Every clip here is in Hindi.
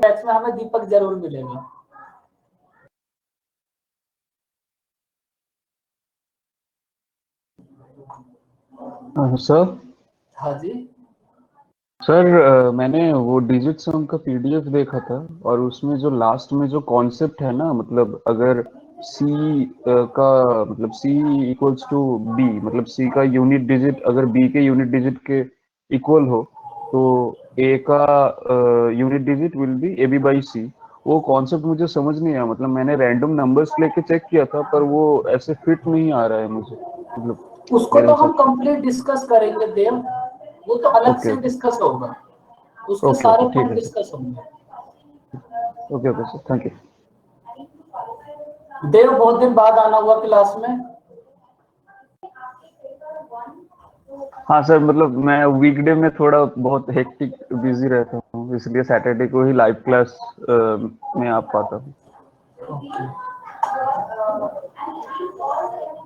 बैच में हमें दीपक जरूर मिलेगा। सर। हाँ जी सर मैंने वो डिजिट सम का पीडीएफ देखा था, और उसमें जो लास्ट में जो कॉन्सेप्ट है ना, मतलब अगर सी का मतलब सी इक्वल्स टू बी, मतलब सी का यूनिट डिजिट अगर बी के यूनिट डिजिट के इक्वल हो, तो ए का unit digit will be A B by C. वो कॉन्सेप्ट मुझे समझ नहीं आया, मतलब मैंने रैंडम नंबर्स लेके चेक किया था, पर वो ऐसे फिट नहीं आ रहा है मुझे, मतलब उसको मेरे तो हिसाब हम कंप्लीट डिस्कस करेंगे देव, वो तो से। अलग ओके से ओके डिस्कस होगा, उसके ओके सारे ओके, ठीक पॉइंट है सर। डिस्कस होंगे। Okay okay sir, thank you. Dev बहुत दिन बाद आना हुआ क्लास में। हाँ सर, मतलब मैं वीकडे में थोड़ा बहुत हेक्टिक बिजी रहता हूँ, इसलिए सैटरडे को ही लाइव क्लास में आ पाता हूँ।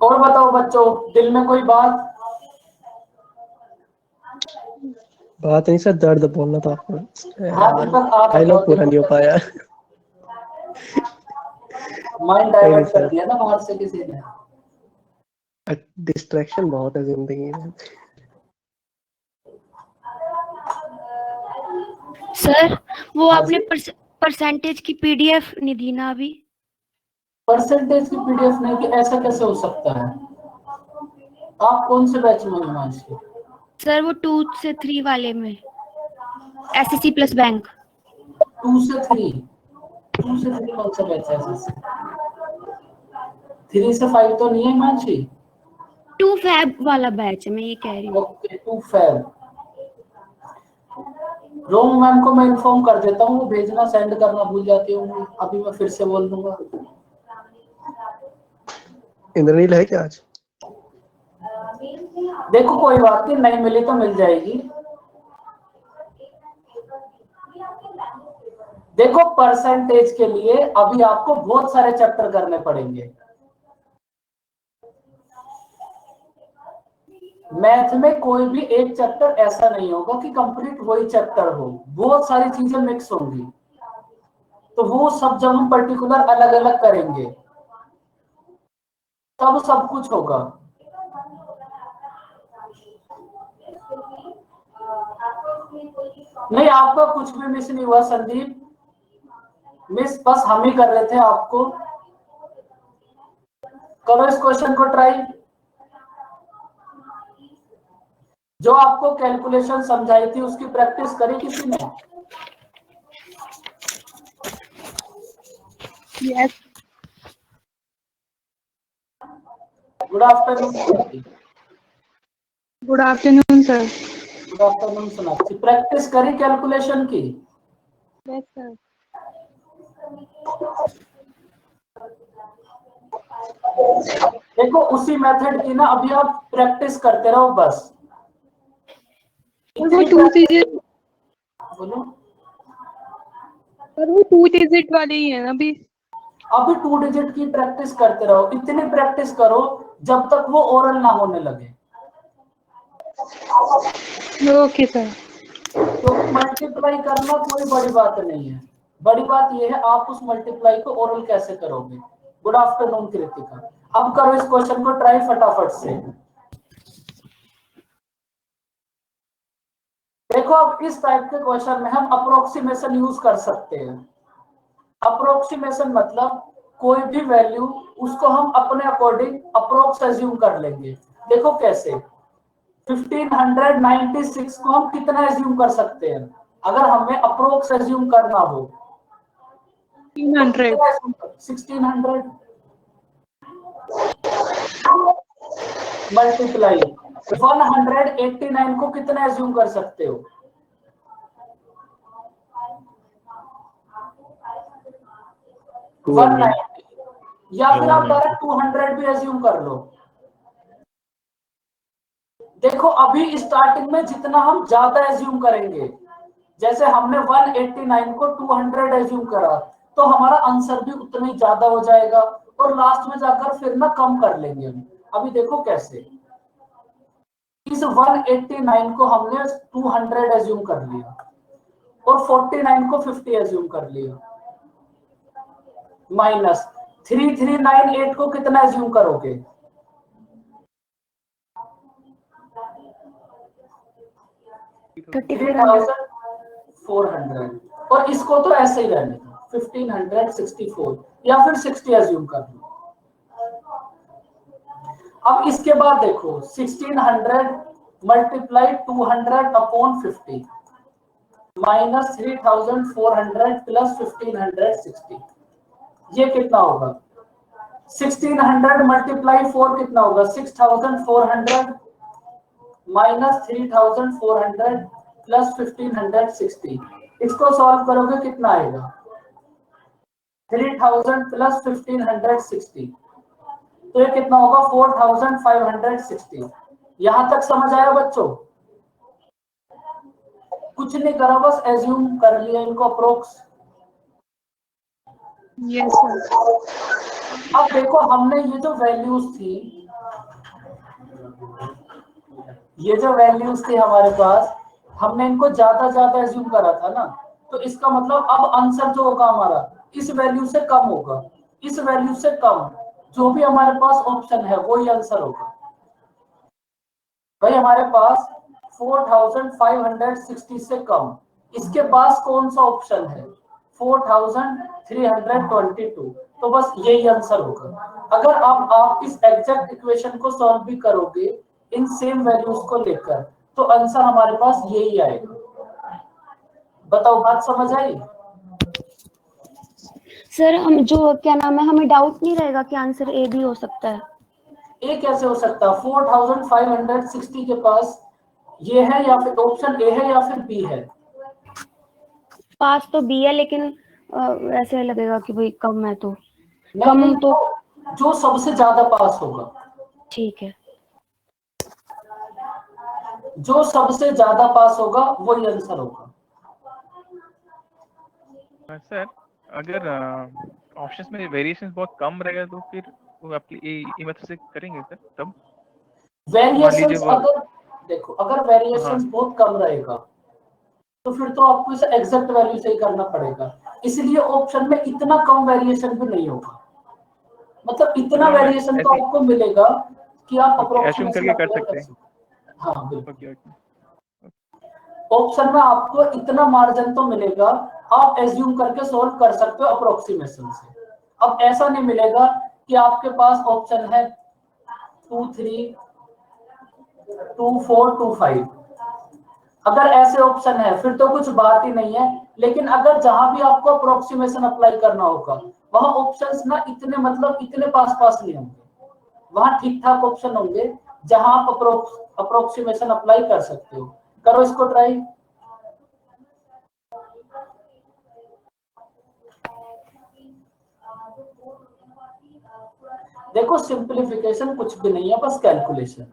और बताओ बच्चों, दिल में कोई बात? बात नहीं सर, दर्द बोलना था आपको हाँ यार, दीपक आप डायलॉग बताओ, पूरा नहीं हो पाया। माइंड कोई नहीं डाइवर्ट कर सर, दिया ना बाहर से किसी ने। डिस्ट्रैक्शन बहुत है जिंदगी में। सर वो हाँ आपने जी, परसेंटेज की पीडीएफ नहीं दी ना अभी? परसेंटेज की पीडीएफ नहीं कि ऐसा कैसे हो सकता है? आप कौन से बैच में हो हिमांशु? सर वो 2 से 3 वाले में, एसएससी प्लस बैंक। 2 से 3? 2 से 3 कौन सा बैच है ऐसे? 3 से 5 तो नहीं है हिमांशी? 2 फैब वाला बैच है, मैं ये कह रही हूँ। Okay 2 Feb. रोम मैम को मैं इन्फॉर्म कर देता हूँ, वो भेजना सेंड करना भूल जाती हूँ, अभी मैं फिर से बोल दूंगा। इंद्रनील है क्या आज? देखो कोई बात नहीं मिली तो मिल जाएगी। देखो परसेंटेज के लिए अभी आपको बहुत सारे चैप्टर करने पड़ेंगे। मैथ में कोई भी एक चैप्टर ऐसा नहीं होगा कि कंप्लीट वही चैप्टर हो, बहुत सारी चीजें मिक्स होंगी, तो वो सब जब हम पर्टिकुलर अलग अलग करेंगे तब सब कुछ होगा। नहीं आपका कुछ भी मिस नहीं हुआ संदीप, मिस बस हम ही कर रहे थे आपको। करो इस क्वेश्चन को ट्राई। जो आपको कैलकुलेशन समझाई थी उसकी प्रैक्टिस करी किसी ने? Yes. Good afternoon. Good afternoon sir. Good afternoon Sonakshi, practice करी कैलकुलेशन की? Yes sir. देखो उसी मेथड की ना अभी आप प्रैक्टिस करते रहो बस। और वो इतनी 2 प्रैक्टिस, डिजिट, बोलो। और वो 2 डिजिट वाले ही है अभी। अभी 2 डिजिट की प्रैक्टिस करते रहो, इतनी प्रैक्टिस करो जब तक वो ओरल ना होने लगे। Okay sir. क्योंकि मल्टीप्लाई करना कोई बड़ी बात नहीं है, बड़ी बात यह है आप उस मल्टीप्लाई को ओरल कैसे करोगे। गुड आफ्टरनून कृतिका, अब करो इस क्वेश्चन को ट्राई फटाफट से। देखो अब इस टाइप के क्वेश्चन में हम अप्रोक्सीमेशन यूज कर सकते हैं। अप्रोक्सीमेशन मतलब कोई भी वैल्यू उसको हम अपने अकॉर्डिंग अप्रोक्स एज्यूम कर लेंगे। देखो कैसे, 1596 को हम कितना एज्यूम कर सकते हैं अगर हमें अप्रोक्स एज्यूम करना हो? 300। 1600 मल्टीप्लाई 189 को कितना एज्यूम कर सकते हो? 190, या फिर आप डायरेक्ट 200 भी एज्यूम कर लो। देखो अभी स्टार्टिंग में जितना हम ज्यादा एज्यूम करेंगे, जैसे हमने 189 को 200 एज्यूम करा, तो हमारा आंसर भी उतना ही ज्यादा हो जाएगा, और लास्ट में जाकर फिर ना कम कर लेंगे हम। अभी देखो कैसे, इस 189 को हमने 200 एज्यूम कर लिया, और 49 को 50 एज्यूम कर लिया, माइनस 3398 को कितना एज्यूम करोगे? 3400 और इसको तो ऐसे ही रहने दो 1564 या फिर 60 एज्यूम कर लो। अब इसके बाद देखो 1600 मल्टीप्लाई 200 अपॉन 50 माइनस 3400 प्लस 1560, ये कितना होगा? 1600 मल्टीप्लाई 4 कितना होगा? 6400 माइनस 3400 प्लस 1560, इसको सॉल्व करोगे कितना आएगा? 3000 प्लस 1560, तो ये कितना होगा? 4560। यहां तक समझ आया बच्चों? कुछ नहीं करा, बस एज्यूम कर लिया इनको अप्रोक्स। Yes sir. अब देखो हमने ये जो वैल्यूज थी, ये जो वैल्यूज थी हमारे पास, हमने इनको ज्यादा ज्यादा एज्यूम करा था ना, तो इसका मतलब अब आंसर जो होगा हमारा इस वैल्यू से कम होगा, इस वैल्यू से कम जो भी हमारे पास ऑप्शन है वही आंसर होगा। भाई हमारे पास 4560 से कम, इसके पास कौन सा ऑप्शन है? 4322, तो बस यही आंसर होगा। अगर आप इस एग्जैक्ट इक्वेशन को सॉल्व भी करोगे इन सेम वैल्यूज को लेकर, तो आंसर हमारे पास यही आएगा। बताओ बात समझ आई? सर हम जो क्या नाम है, हमें डाउट नहीं रहेगा कि आंसर ए भी हो सकता है? ए कैसे हो सकता है? 4560 के पास ये है, या फिर ऑप्शन ए है या फिर बी है? पास तो बी है, लेकिन ऐसे लगेगा कि भाई कम है, तो नहीं, कम नहीं, तो जो सबसे ज्यादा पास होगा, ठीक है। जो सबसे ज्यादा पास होगा वही आंसर होगा। सर अगर ऑप्शंस में वेरिएशंस बहुत कम रहेगा तो फिर वो आपकी ये मेथड से करेंगे सर तब? मान लीजिए वेरिएशंस वो अगर देखो, अगर वेरिएशंस हाँ बहुत कम रहेगा तो फिर तो आपको इसे एग्जैक्ट वैल्यू से ही करना पड़ेगा, इसलिए ऑप्शन में इतना कम वेरिएशन भी नहीं होगा। मतलब इतना मतलब हम वेरिएशन तो ऐसे आपको मिलेगा कि आप ओके एज्यूम अप्रोक्सीमेशन करके कर अप्लाई सकते कर हैं। सकते। हाँ बिल्कुल, ओके ओके ऑप्शन में आपको इतना मार्जिन तो मिलेगा, आप एज्यूम करके सोल्व कर सकते हो अप्रोक्सीमेशन से। अब ऐसा नहीं मिलेगा कि आपके पास ऑप्शन है 2 3 2 4 2 5, अगर ऐसे ऑप्शन है फिर तो कुछ बात ही नहीं है। लेकिन अगर जहां भी आपको अप्रोक्सीमेशन अप्लाई करना होगा वहां ऑप्शंस ना इतने मतलब इतने पास पास नहीं होंगे, वहां ठीक ठाक ऑप्शन होंगे जहां आप अप्रोक्सीमेशन अप्लाई कर सकते हो। करो इसको ट्राई। देखो सिंपलीफिकेशन कुछ भी नहीं है, बस calculation,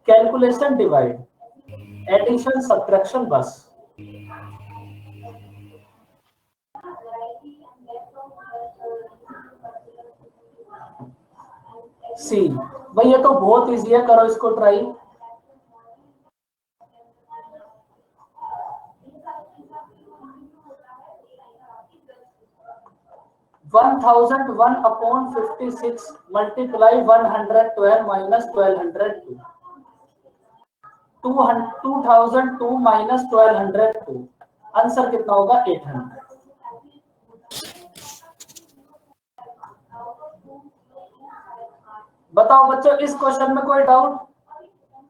calculation divide, addition subtraction, बस। सी भाई ये तो बहुत इजी है, करो इसको try. 1001 upon 56 multiply 112 minus 1202, 2002 minus 1202, answer कितना होगा? 800। बताओ बच्चों इस क्वेश्चन में कोई डाउट?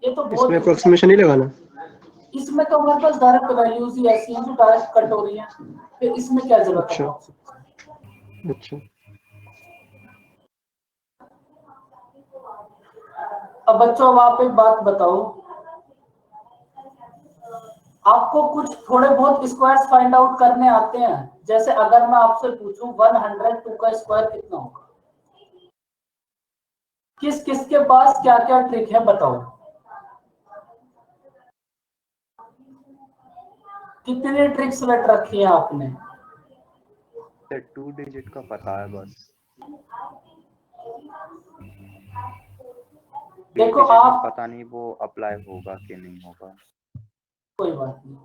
ये तो इसमें बहुत, अप्रोक्सीमेशन नहीं लगाना? इसमें तो हमारे पास डायरेक्ट वैल्यूज ही ऐसी हैं जो डायरेक्ट कट हो रही हैं, फिर इसमें क्या जरूरत है? अच्छा अच्छा। अब बच्चों अब आप एक बात बताओ, आपको कुछ थोड़े बहुत स्क्वायर्स फाइंड आउट करने आते हैं? जैसे अगर मैं आपसे पूछूं 102 का स्क्वायर कितना होगा, किस किस के पास क्या क्या ट्रिक है बताओ? कितनी ट्रिक्स रट रखी है आपने? 2 डिजिट का पता है बस। देखो डिजिट आप, पता नहीं वो अप्लाई होगा कि नहीं होगा। कोई बात नहीं,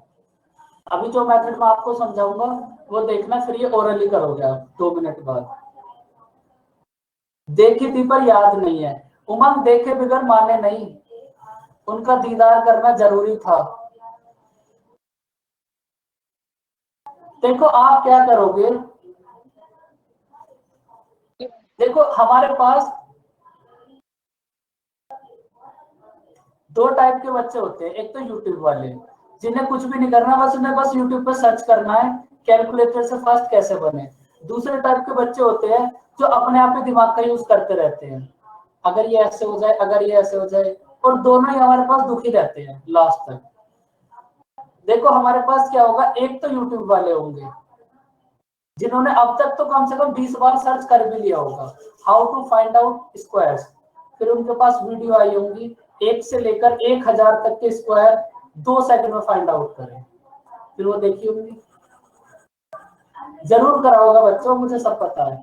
अभी जो मेथड मैं आपको समझाऊंगा वो देखना, फिर ये ओरली करोगे आप 2 मिनट बाद। देखी थी पर याद नहीं है, उमंग देखे बिगर माने नहीं, उनका दीदार करना जरूरी था। देखो आप क्या करोगे, देखो हमारे पास 2 टाइप के बच्चे होते हैं। एक तो यूट्यूब वाले, जिन्हें कुछ भी नहीं करना, बस उन्हें बस यूट्यूब पे सर्च करना है कैलकुलेटर से फर्स्ट कैसे बने। दूसरे टाइप के बच्चे होते हैं जो अपने आप ही दिमाग का यूज करते रहते हैं, अगर ये ऐसे हो जाए, अगर ये ऐसे हो जाए, और दोनों ही हमारे पास दुखी रहते हैं लास्ट तक। देखो हमारे पास क्या होगा, एक तो यूट्यूब वाले होंगे जिन्होंने अब तक तो कम से कम 20 बार सर्च कर भी लिया होगा how to find out squares. फिर उनके पास वीडियो आई होंगी 1 से लेकर 1000 तक के स्क्वायर 2 सेकंड में फाइंड आउट करें, फिर वो देखी होंगी। जरूर करा होगा बच्चों, मुझे सब पता है।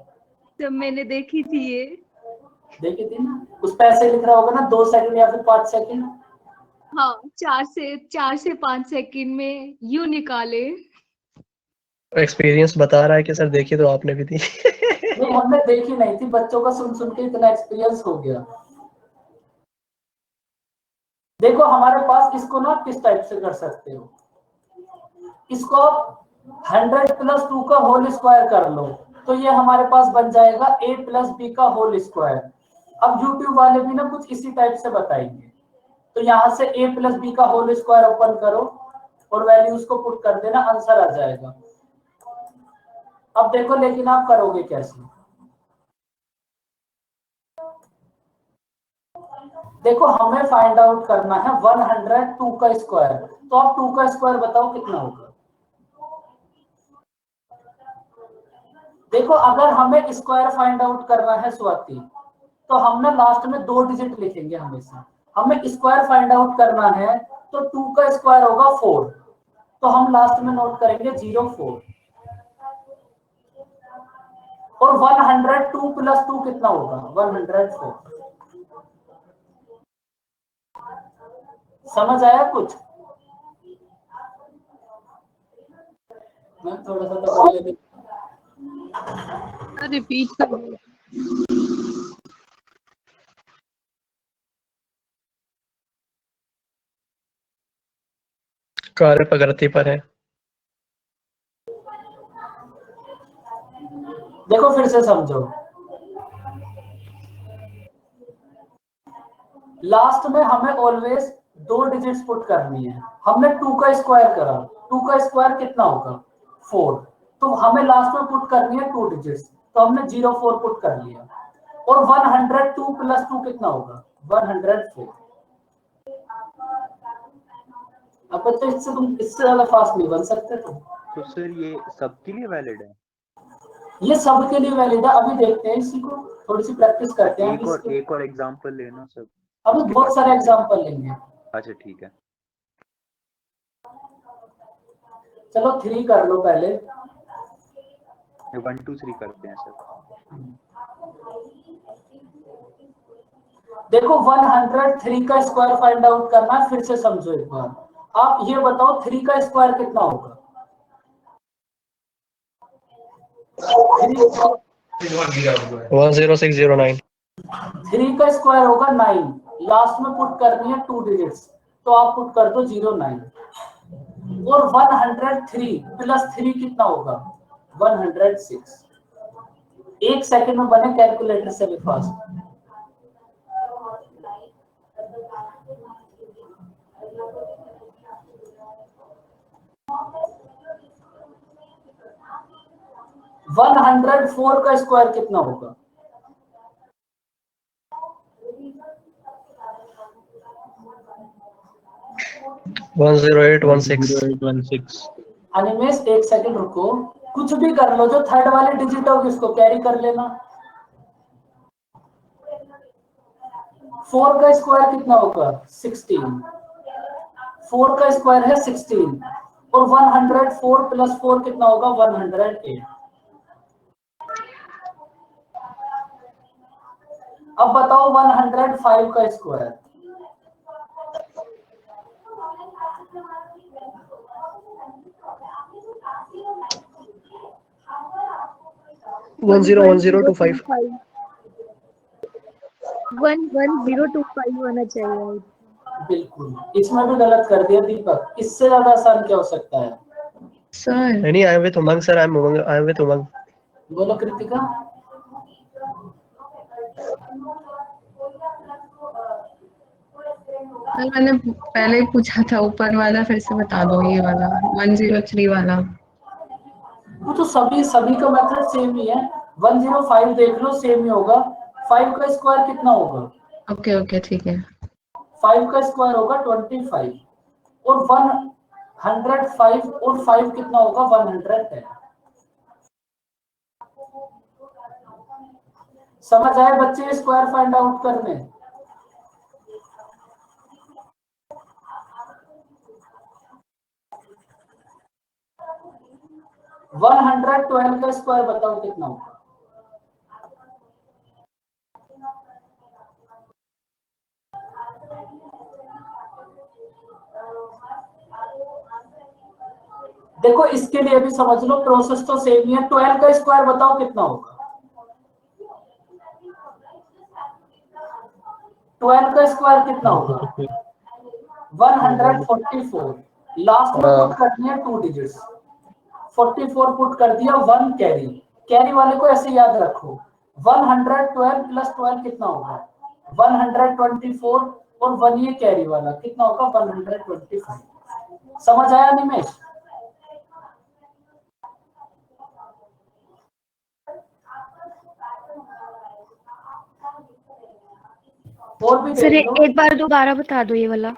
जब मैंने देखी थी ये, देखी थी ना, उस पे ऐसे लिख रहा होगा ना 2 सेकंड या फिर 5 सेकंड। हाँ 4 से 5 सेकंड में यू निकाले। एक्सपीरियंस बता रहा है कि सर देखिए तो आपने भी थी। नहीं हमने देखी नहीं थी, बच्चों का सुन सुन के इतना एक्सपीरियंस हो गया। देखो हमारे पास इसको ना किस टाइप से कर सकते हो, इसको 100 + 2 का होल स्क्वायर कर लो, तो ये हमारे पास बन जाएगा a + b का होल स्क्वायर। अब यूट्यूब वाले भी ना कुछ इसी टाइप से बताएंगे, तो यहां से a + b का होल स्क्वायर ओपन करो और वैल्यूज को पुट कर देना, आंसर आ जाएगा। अब देखो लेकिन आप करोगे कैसे, देखो हमें फाइंड आउट करना है 102 का स्क्वायर, तो आप 2 का स्क्वायर बताओ कितना होगा। देखो अगर हमें स्क्वायर फाइंड आउट करना है स्वाति, तो हम ना लास्ट में 2 डिजिट लिखेंगे हमेशा। हमें स्क्वायर फाइंड आउट करना है तो 2 का स्क्वायर होगा 4, तो हम लास्ट में नोट करेंगे 04। और 102 + 2 कितना होगा, 104। समझ आया कुछ? मैं थोड़ा सा तो पहले रिपीट कर। कार्य प्रगति पर है। देखो फिर से समझो, लास्ट में हमें ऑलवेज 2 डिजिट्स पुट करनी है। हमने 2 का स्क्वायर करा, 2 का स्क्वायर कितना होगा 4, तो हमें लास्ट में पुट करनी है 2 डिजिट्स, तो हमने 04 पुट कर लिया। और 102 + 2 कितना होगा 104। अब बच्चे इससे ज्यादा फास्ट नहीं बन सकते तुम। तो सर ये सबके लिए वैलिड है? ये सबके लिए वैलिड है। अभी देखते हैं इसी को, थोड़ी सी प्रैक्टिस करते हैं एक और एग्जांपल लेना सर। अभी बहुत सारे एग्जांपल लेंगे। अच्छा ठीक है, चलो 3 कर लो पहले। 1 2 3 करते हैं सर। देखो 103 का स्क्वायर फाइंड आउट करना है, फिर से समझो एक बार। आप ये बताओ 3 का स्क्वायर कितना होगा। 10609। 3 का स्क्वायर होगा 9, लास्ट में पुट करनी है 2 डिजिट्स, तो आप पुट कर दो 09। और 103 + 3 कितना होगा 106। 1 सेकंड में बने कैलकुलेटर से भी फास्ट। वन 104 का स्क्वायर कितना होगा 10816। अनिमेश 1 सेकंड रुको, कुछ भी कर लो, जो थर्ड वाले डिजिट होगी उसको कैरी कर लेना। 4 का स्क्वायर कितना होगा 16, 4 का स्क्वायर है 16, और 104 + 4 कितना होगा 108। अब बताओ 105 का स्क्वायर। 101025 11025 होना चाहिए। बिल्कुल, इसमें भी गलत कर दिया दीपक। इससे ज्यादा आसान क्या हो सकता है? सर नहीं, I am with Umang sir, I am with Umang. बोलो कृतिका। सर मैंने पहले ही पूछा था ऊपर वाला, फिर से बता दो ये वाला 103 वाला। वो तो सभी का मेथड सेम ही है। 105 देख लो, सेम ही होगा। 5 का स्क्वायर कितना होगा? ओके ओके ठीक है। 5 का स्क्वायर होगा 25 और 105 और 5 कितना होगा? 110। समझ आए बच्चे स्क्वायर फाइंड आउट करने? वन 112 का स्क्वायर बताओ कितना होगा? देखो इसके लिए भी समझ लो, प्रोसेस तो सेम ही है। 12 का स्क्वायर बताओ कितना होगा? 12 का स्क्वायर कितना होगा? 144। लास्ट में पुट करनी है 2 डिजिट्स। 44 पुट कर दिया, 1 कैरी। कैरी वाले को ऐसे याद रखो। 112 प्लस 12 कितना होगा? 124 और 1 ये कैरी वाला कितना होगा? 125। समझ आया निमेश? और भी सर देख लो। एक बार दोबारा बता दो ये वाला।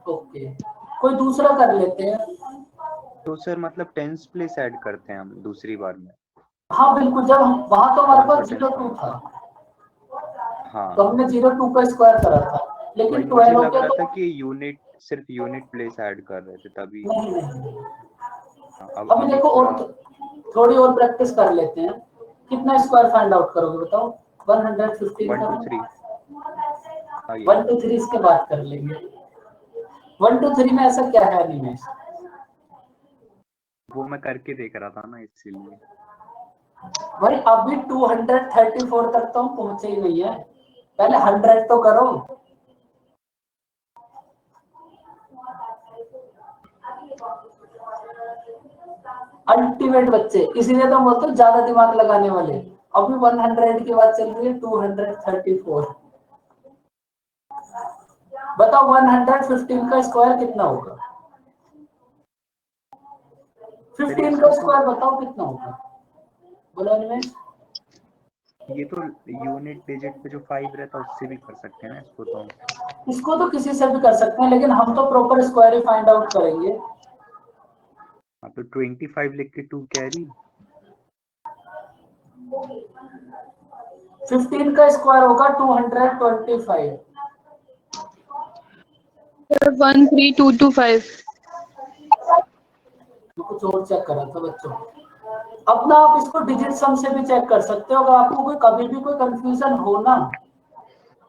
ओके, कोई दूसरा कर लेते हैं। तो सर मतलब टेंस प्लेस ऐड करते हैं हम दूसरी बार में? हाँ बिल्कुल, जब हम वहां तो हमारे कौन पास सा 02 टेंस? था, हाँ, तो हमने 02 का स्क्वायर करा था, लेकिन वही मुझे 12 हो लग गया रहा तो था कि सिर्फ यूनिट प्लेस ऐड कर रहे थे तभी। नहीं। हाँ, अभी देखो थोड़ा और थोड़ी और प्रैक्टिस कर लेते हैं। कितना स्क्वायर फाइंड आउट करोगे बताओ? 115 1 का 2 3। हाँ, ये 1 2 3 इसके बाद कर लेंगे। 1 2 3 में ऐसा क्या है निमेश? वो मैं करके देख रहा था ना, इसीलिए। भाई अभी 234 तक तो हम पहुंचे ही नहीं है, पहले 100 तो करो। अल्टीमेट बच्चे, इसीलिए तो हम बोलते हैं ज्यादा दिमाग लगाने वाले। अभी 100 की बात चल रही है, 234। बताओ 115 का स्क्वायर कितना होगा? 15 का स्क्वायर बताओ कितना होगा? बोलो निमेश। ये तो यूनिट डिजिट पे जो 5 रहता है उससे भी कर सकते हैं ना इसको तो। इसको तो किसी से भी कर सकते हैं, लेकिन हम तो प्रॉपर स्क्वायर ही फाइंड आउट करेंगे। हाँ, तो 25 लिख के 2 कैरी। 15 का स्क्वायर होगा 225। 13225। कुछ और चेक करा था बच्चों। अपना आप इसको डिजिट सम से भी चेक कर सकते हो। अगर आपको कोई कभी भी कोई कंफ्यूजन हो ना,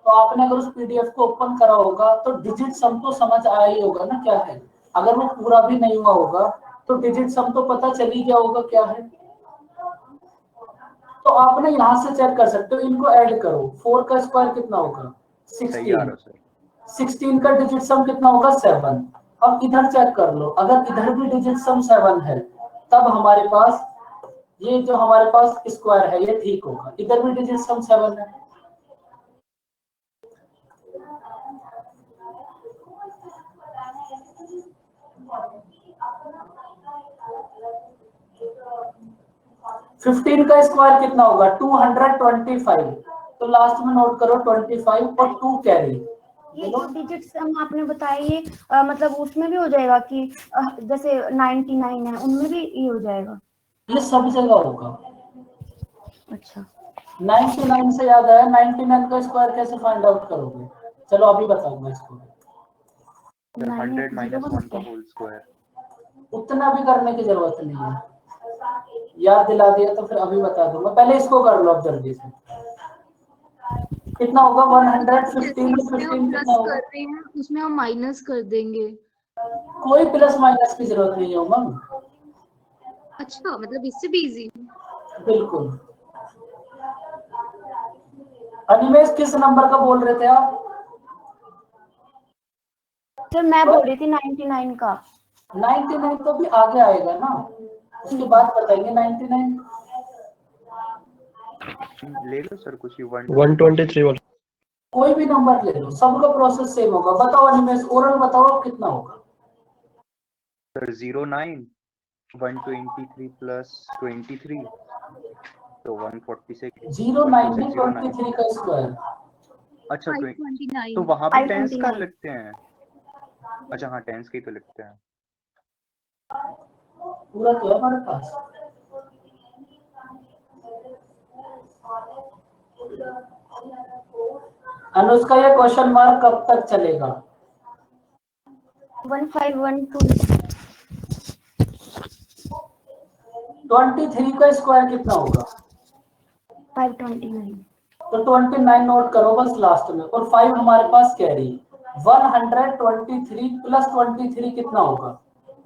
तो आपने अगर उस पीडीएफ को ओपन करा होगा तो डिजिट सम तो समझ आया ही होगा ना क्या है। अगर वो पूरा भी नहीं हुआ होगा तो डिजिट सम तो पता चल ही गया होगा क्या है। तो आपने यहाँ से चेक कर सकते हो, इनको ऐड करो। 4 का स्क्वायर कितना होगा? सही आ रहा 16। सर। 16 का डिजिट सम कितना होगा? 7। अब इधर चेक कर लो, अगर इधर भी डिजिट सम 7 है, तब हमारे पास ये जो हमारे पास स्क्वायर है ये ठीक होगा। इधर भी डिजिट सम 7 है। फिफ्टीन का स्क्वायर कितना होगा? 225। तो लास्ट में नोट करो 25 और 2 कैरी। ये जो डिजिट सम आपने बताया ये मतलब उसमें भी हो जाएगा कि जैसे 99 है उनमें भी ये हो जाएगा? ये सब जगह होगा। अच्छा 99 से याद आया, 99 का स्क्वायर कैसे फाइंड आउट करोगे? चलो अभी बताऊंगा इसको। 100 - 1 का होल स्क्वायर। उतना भी करने की जरूरत नहीं है, याद दिला दिया तो फिर अभी बता दूंगा। पहले इसको कर लो अब जल्दी से। कितना होगा? 115 में 15 कितना होगा? कर रहे हैं उसमें हम माइनस कर देंगे। कोई प्लस माइनस की जरूरत नहीं है उमंग। अच्छा, मतलब इससे भी इजी। बिल्कुल, अनिमेश किस नंबर का बोल रहे थे आप? सर मैं बोल रही थी 99 का। 99 तो भी आगे आएगा ना, उसके बाद बताएंगे 99। ले लो सर कुछ ही 123 वाला। कोई भी नंबर ले लो, सबका प्रोसेस सेम होगा। बताओ अनिमेश, ओरल बताओ कितना होगा? सर 09 123 प्लस 23 तो 146। 09 में 23 का स्क्वायर। अच्छा तो 529 वहां भी टेंस का 529 लिखते हैं? अच्छा हाँ टेंस के ही तो लिखते हैं। पूरा तो है हमारे पास। अनुज का ये क्वेश्चन मार्क कब तक चलेगा? 1512 23 का स्क्वायर कितना होगा? 529। तो 29 नोट करो बस लास्ट में, और 5 हमारे पास कैरी। 123 प्लस 23 कितना होगा?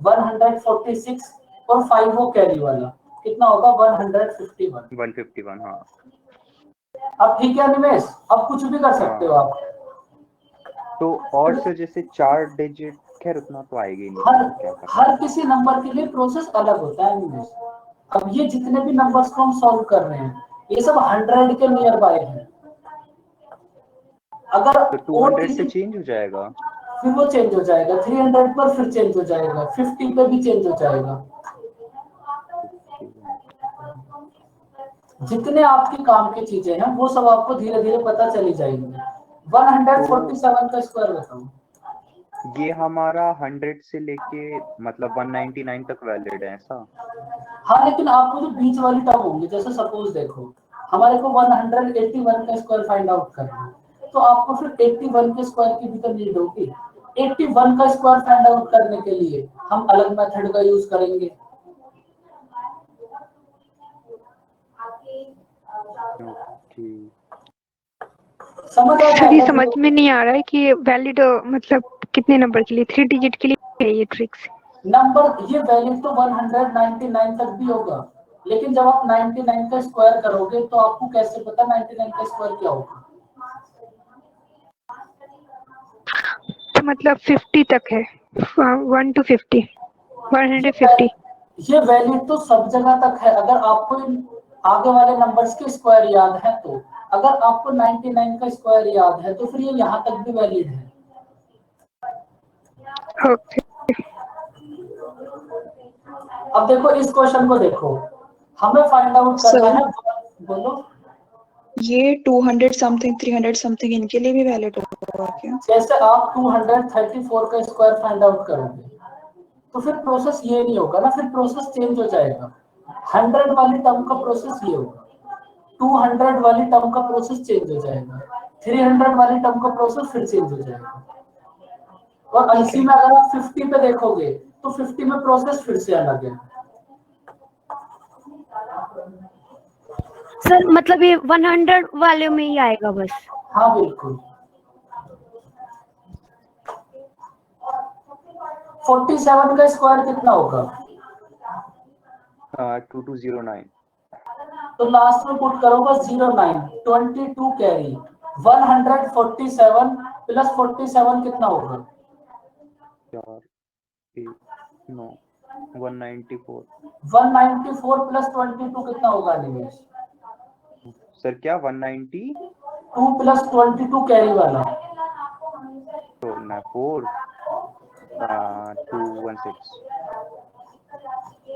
146, और 5 वो कैरी वाला कितना होगा? 151। 151 हाँ। अब ठीक है अनिमेश, अब कुछ भी कर सकते हो आप। तो और से जैसे 4 डिजिट, खैर उतना तो आएगा ही नहीं, हर क्या कर हर किसी नंबर के लिए प्रोसेस अलग होता है अनिमेश। अब ये जितने भी नंबर्स को हम सॉल्व कर रहे हैं, ये सब 100 के नियर बाय है। अगर तो 200 से चेंज हो जाएगा? फिर वो चेंज हो जाएगा, 300 पर फिर चेंज हो जाएगा, 50 पे भी चेंज हो जाएगा। जितने आपके काम की चीजें हैं वो सब आपको धीरे धीरे पता चली जाएंगी। 147 का स्क्वायर बताओ। ये हमारा 100 से लेके मतलब 199 तक वैलिड है ऐसा? हाँ, लेकिन आपको जो बीच वाली टर्म होंगी, जैसे सपोज देखो हमारे को 181 का स्क्वायर फाइंड आउट करना है, तो आपको फिर 81 के स्क्वायर की भी तो नीड होगी। 81 का स्क्वायर फाइंड आउट करने के लिए हम अलग मेथड का यूज करेंगे। ओके। समझ आ सर ये जाएगा। समझ में नहीं आ रहा है कि वैलिड मतलब कितने नंबर के लिए, 3 डिजिट के लिए है ये ट्रिक्स? नंबर ये वैलिड तो 199 तक भी होगा, लेकिन जब आप 99 का स्क्वायर करोगे तो आपको कैसे पता 99 का स्क्वायर क्या होगा? तो मतलब 50 तक है, 1 to 50, 150। ये वैलिड तो सब जगह तक है, अगर आपको इन आगे वाले नंबर्स के स्क्वायर याद है तो। अगर आपको 99 का स्क्वायर याद है तो फिर ये यहाँ तक भी वैलिड है। ओके। अब देखो इस क्वेश्चन को देखो, हमें फाइंड आउट करना सर, है। बोलो। ये 200 समथिंग 300 समथिंग इनके लिए भी वैलिड होगा क्या? जैसे आप 234 का स्क्वायर फाइंड आउट करोगे तो फिर प्रोसेस ये नहीं होगा ना, फिर प्रोसेस चेंज हो जाएगा। 100 वाली टर्म का प्रोसेस ये होगा, 200 वाली टर्म का प्रोसेस चेंज हो जाएगा, 300 वाली टर्म का प्रोसेस फिर चेंज हो जाएगा। और इसी में अगर आप 50 पे देखोगे तो 50 में प्रोसेस फिर से अलग है। सर मतलब ये 100 वाले में ही आएगा बस? हाँ बिल्कुल। 47 का स्क्वायर कितना होगा? 2209। तो लास्ट में पुट करो बस 09, 22 कैरी, 147 प्लस 47 कितना होगा? 4 8 9 194। 194 प्लस 22 कितना होगा अनिमेश? सर क्या 190? 2 प्लस 22 कैरी वाला। तो ना 4 216।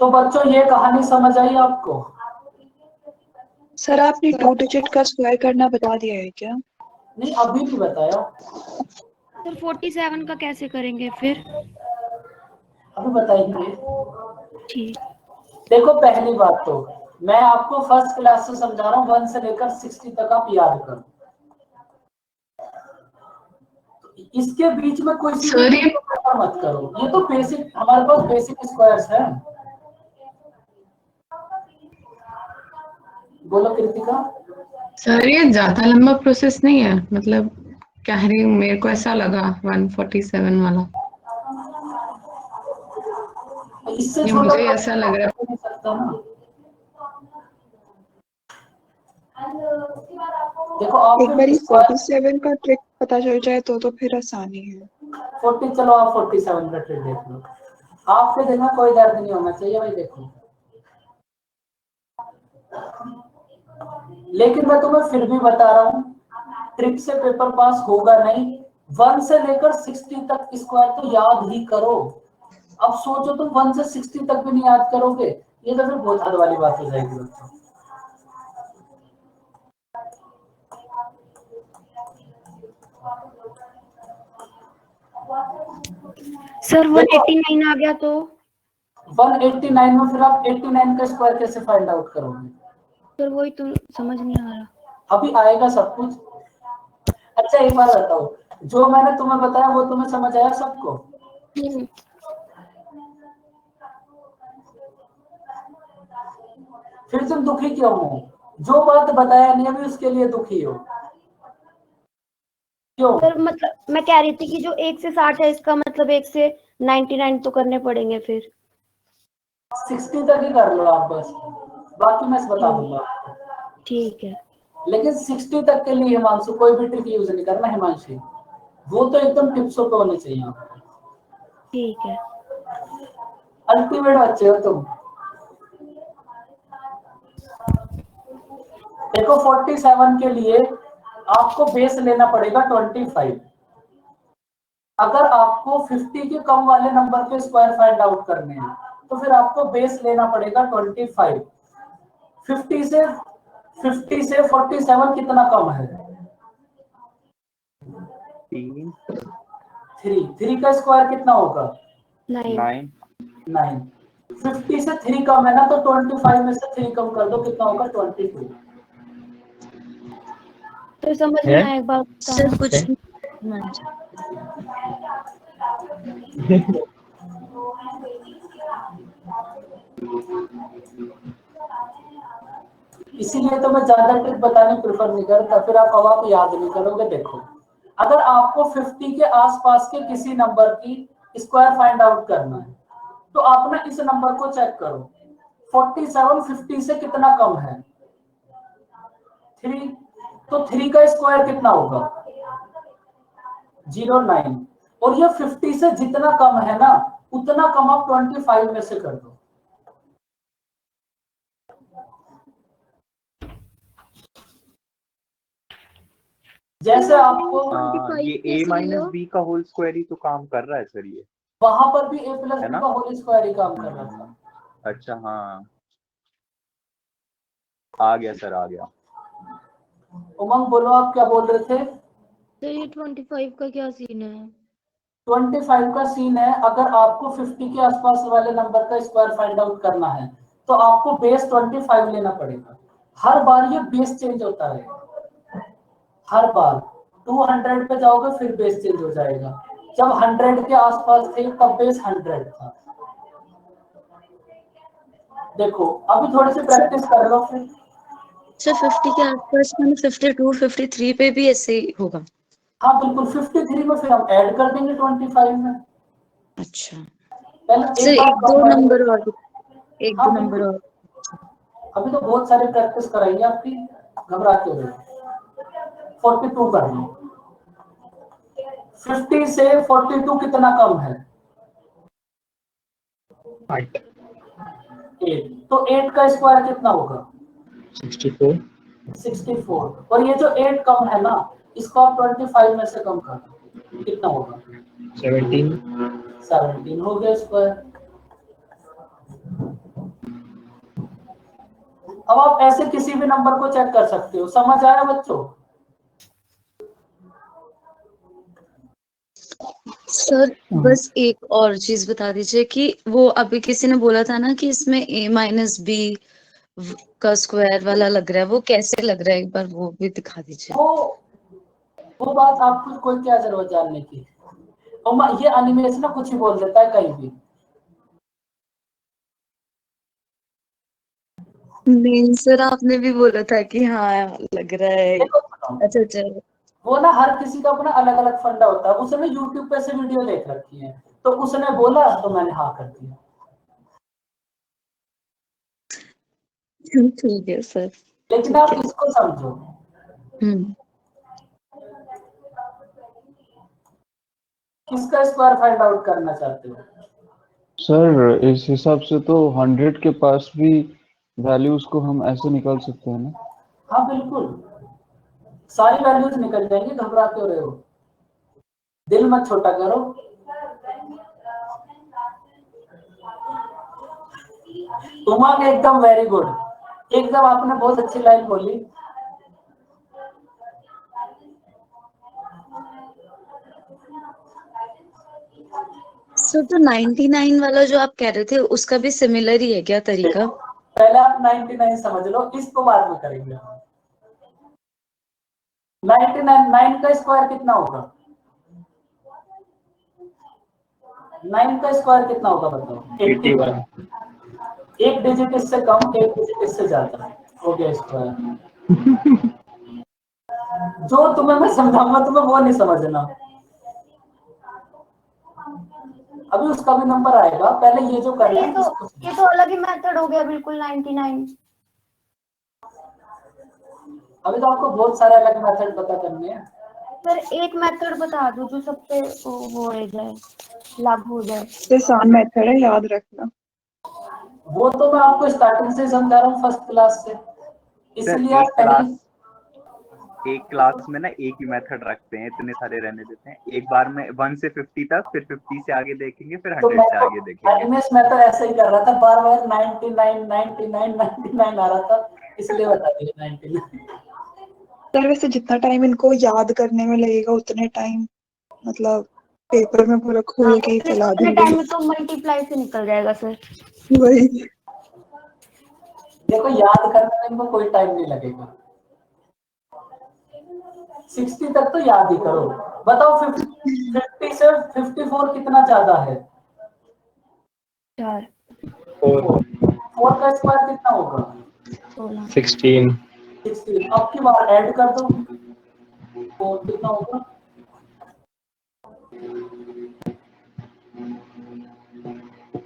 तो बच्चों ये कहानी समझ आई आपको? सर आपने 2 डिजिट का स्क्वायर करना बता दिया है क्या? नहीं अभी नहीं बताया। सर 47 का कैसे करेंगे फिर? अभी बताएंगे। ठीक। देखो पहली बात तो मैं आपको फर्स्ट क्लास से समझा रहा हूँ, 1 से लेकर 60 तक आप याद करो। इसके बीच में कोई सी सर ये मत करो, ये तो बेसिक, हमारे पास बेसिक स्क्वायर्स हैं। बोलो कृतिका। सर ये ज्यादा लंबा प्रोसेस नहीं है, मतलब कह रही हूँ, मेरे को ऐसा लगा 147 वाला, इससे ये छोटा मुझे ऐसा लग रहा है। नहीं सकता ना। देखो आप एक बार स्क्वायर 47 का ट्रिक पता चल जाए तो फिर आसानी है। 40, चलो आप 47 का ट्रिक देख लो। आपके दिल में कोई दर्द नहीं होना चाहिए भाई, देखो। लेकिन मैं तुम्हें फिर भी बता रहा हूं, ट्रिक से पेपर पास होगा नहीं। 1 से लेकर 60 तक स्क्वायर तो याद ही करो। अब सोचो तुम 1 से 60 तक भी नहीं याद करोगे, ये तो फिर बहुत हद वाली बात हो जाएगी बच्चों। सर 189 आ गया तो 189 में फिर आप 89 का स्क्वायर कैसे फाइंड आउट करोगे? सर वही तो समझ नहीं आ रहा। अभी आएगा सब कुछ। अच्छा एक बार बताओ, जो मैंने तुम्हें बताया वो तुम्हें समझ आया सबको? फिर तुम दुखी क्यों हो? जो बात बताया नहीं अभी उसके लिए दुखी हो क्यों? सर मतलब मैं कह रही थी कि जो 1 से 60 है इसका मतलब 1 से 99 तो करने पड़ेंगे फिर। 60 तक ही कर लो आप बस, बाकी मैं बता दूंगा आपको। ठीक है। लेकिन 60 तक के लिए हिमांशु कोई भी ट्रिक यूज नहीं करना हिमांशु, वो तो एकदम टिप्सों पे होने चाहिए आपको। ठीक है। अल्टीमेट बच्चे हो तुम। देखो 47 के लिए आपको बेस लेना पड़ेगा 25। अगर आपको 50 के कम वाले नंबर के स्क्वायर फाइंड आउट करने हैं तो फिर आपको बेस लेना पड़ेगा 25। 50 से 47 कितना कम है? 3 का स्क्वायर कितना होगा? 9। 9। 50 से 3 कम है ना, तो 25 में से 3 कम कर दो, कितना होगा? 22। तो समझ नहीं आया, एक बार सर कुछ इसीलिए तो मैं ज्यादा ट्रिक बताने प्रेफर नहीं करता, फिर आप याद नहीं करोगे। देखो अगर आपको 50 के आसपास के किसी नंबर की स्क्वायर फाइंड आउट करना है तो आप ना इस नंबर को चेक करो, 47 50 से कितना कम है? 3। तो 3 का स्क्वायर कितना होगा? 09। और ये 50 से जितना कम है ना उतना कम आप 25 में से कर दो। जैसे आपको ये a माइनस बी का होल स्क्वायर ही तो काम कर रहा है सर, ये वहां पर भी a प्लस बी का होल स्क्वायर ही काम कर रहा था। अच्छा हाँ, आ गया सर, आ गया। उमंग बोलो, आप क्या बोल रहे थे? तो ये 25 का क्या सीन है? 25 का सीन है, अगर आपको 50 के आसपास वाले नंबर का स्क्वायर फाइंड आउट करना है तो आपको बेस 25 लेना पड़ेगा। हर बार ये बेस चेंज होता है, हर बार 200 पे जाओगे फिर बेस चेंज हो जाएगा। जब 100 के आसपास थे तब बेस 100 था। देखो अभी थोड़ी सी प्रैक्टिस कर लो फिर। सर 50 के आसपास में 52 53 पे भी ऐसे ही होगा? हाँ बिल्कुल, 53 में फिर हम ऐड कर देंगे 25 में। अच्छा पहले सर, बार एक दो कम नंबर और, एक हाँ दो बिल्कुल, नंबर और। अभी तो बहुत सारी प्रैक्टिस कराएंगे आपकी, घबरा क्यों रहे? 42 कर लो। 50 से 42 कितना कम है? 8 8। तो 8 का स्क्वायर कितना होगा? 64 64। और ये जो 8 कम है ना इसको आप 25 में से कम कर दो, कितना होगा? 17 17 हो गया स्क्वायर। अब आप ऐसे किसी भी नंबर को चेक कर सकते हो। समझ आया बच्चों? सर बस एक और चीज बता दीजिए कि वो अभी किसी ने बोला था ना कि इसमें a माइनस बी का स्क्वायर वाला लग रहा है, वो कैसे लग रहा है, एक बार वो भी दिखा दीजिए। वो बात आपको कोई क्या जरूरत जानने की? और ये एनिमेशन ना कुछ ही बोल देता है कहीं भी। नहीं सर, आपने भी बोला था कि हाँ लग रहा है। अच्छा अच्छा। वो ना हर किसी का अपना अलग अलग फंडा होता है। उसने यूट्यूब पे से वीडियो देख रखी है तो उसने बोला तो मैंने हाँ कर दिया। ठीक है सर। लेकिन आप इसको समझो, किसका स्क्वायर फाइंड आउट करना चाहते हो? सर इस हिसाब से तो 100 के पास भी वैल्यूज को हम ऐसे निकाल सकते हैं ना? हाँ बिल्कुल, सारी वैल्यूज निकल जाएंगी, घबरा क्यों रहे हो? दिल मत छोटा करो। उमंग एकदम वेरी गुड, एकदम आपने बहुत अच्छी लाइन बोली। सर तो 99 वाला जो आप कह रहे थे उसका भी सिमिलर ही है क्या तरीका? पहले आप 99 समझ लो, इसको बाद में करेंगे। 99 9 का स्क्वायर कितना होगा? 9 का स्क्वायर कितना होगा बताओ? 81। एक डिजिट इससे कम, एक डिजिट इससे ज्यादा, हो गया स्क्वायर। जो तुम्हें मैं समझाऊंगा तुम्हें वो नहीं समझना। अभी उसका भी नंबर आएगा, पहले ये जो कर रहे हैं ये तो अलग ही मेथड हो गया बिल्कुल 99। अभी तो आपको बहुत सारे अलग मेथड पता करने हैं। सर एक मेथड बता दो जो सब पे वो हो जाए, लागू हो जाए। आसान मेथड है, याद रखना। वो तो मैं आपको स्टार्टिंग से समझा रहा हूँ, फर्स्ट क्लास से, इसलिए आप पहले एक क्लास में ना एक ही मेथड रखते हैं, इतने सारे रहने देते हैं। एक बार में 1 से 50 तक, फिर 50 से आगे देखेंगे, फिर 100 से आगे देखेंगे। मैं तो ऐसे ही कर रहा था, बार बार 99 99 99 आ रहा था, इसलिए बता दिया 99। सर वैसे जितना टाइम इनको याद करने में लगेगा उतने टाइम मतलब पेपर में पूरा खोल के ही चला देंगे। टाइम में तो मल्टीप्लाई से निकल जाएगा सर। वही देखो, याद करने में इनको कोई टाइम नहीं लगेगा। 60 तक तो याद ही करो। बताओ 50 से 54 कितना ज्यादा है? 4 4 का स्क्वायर कितना होगा? 16। 16। अब की बार ऐड कर दो, 4 कितना होगा?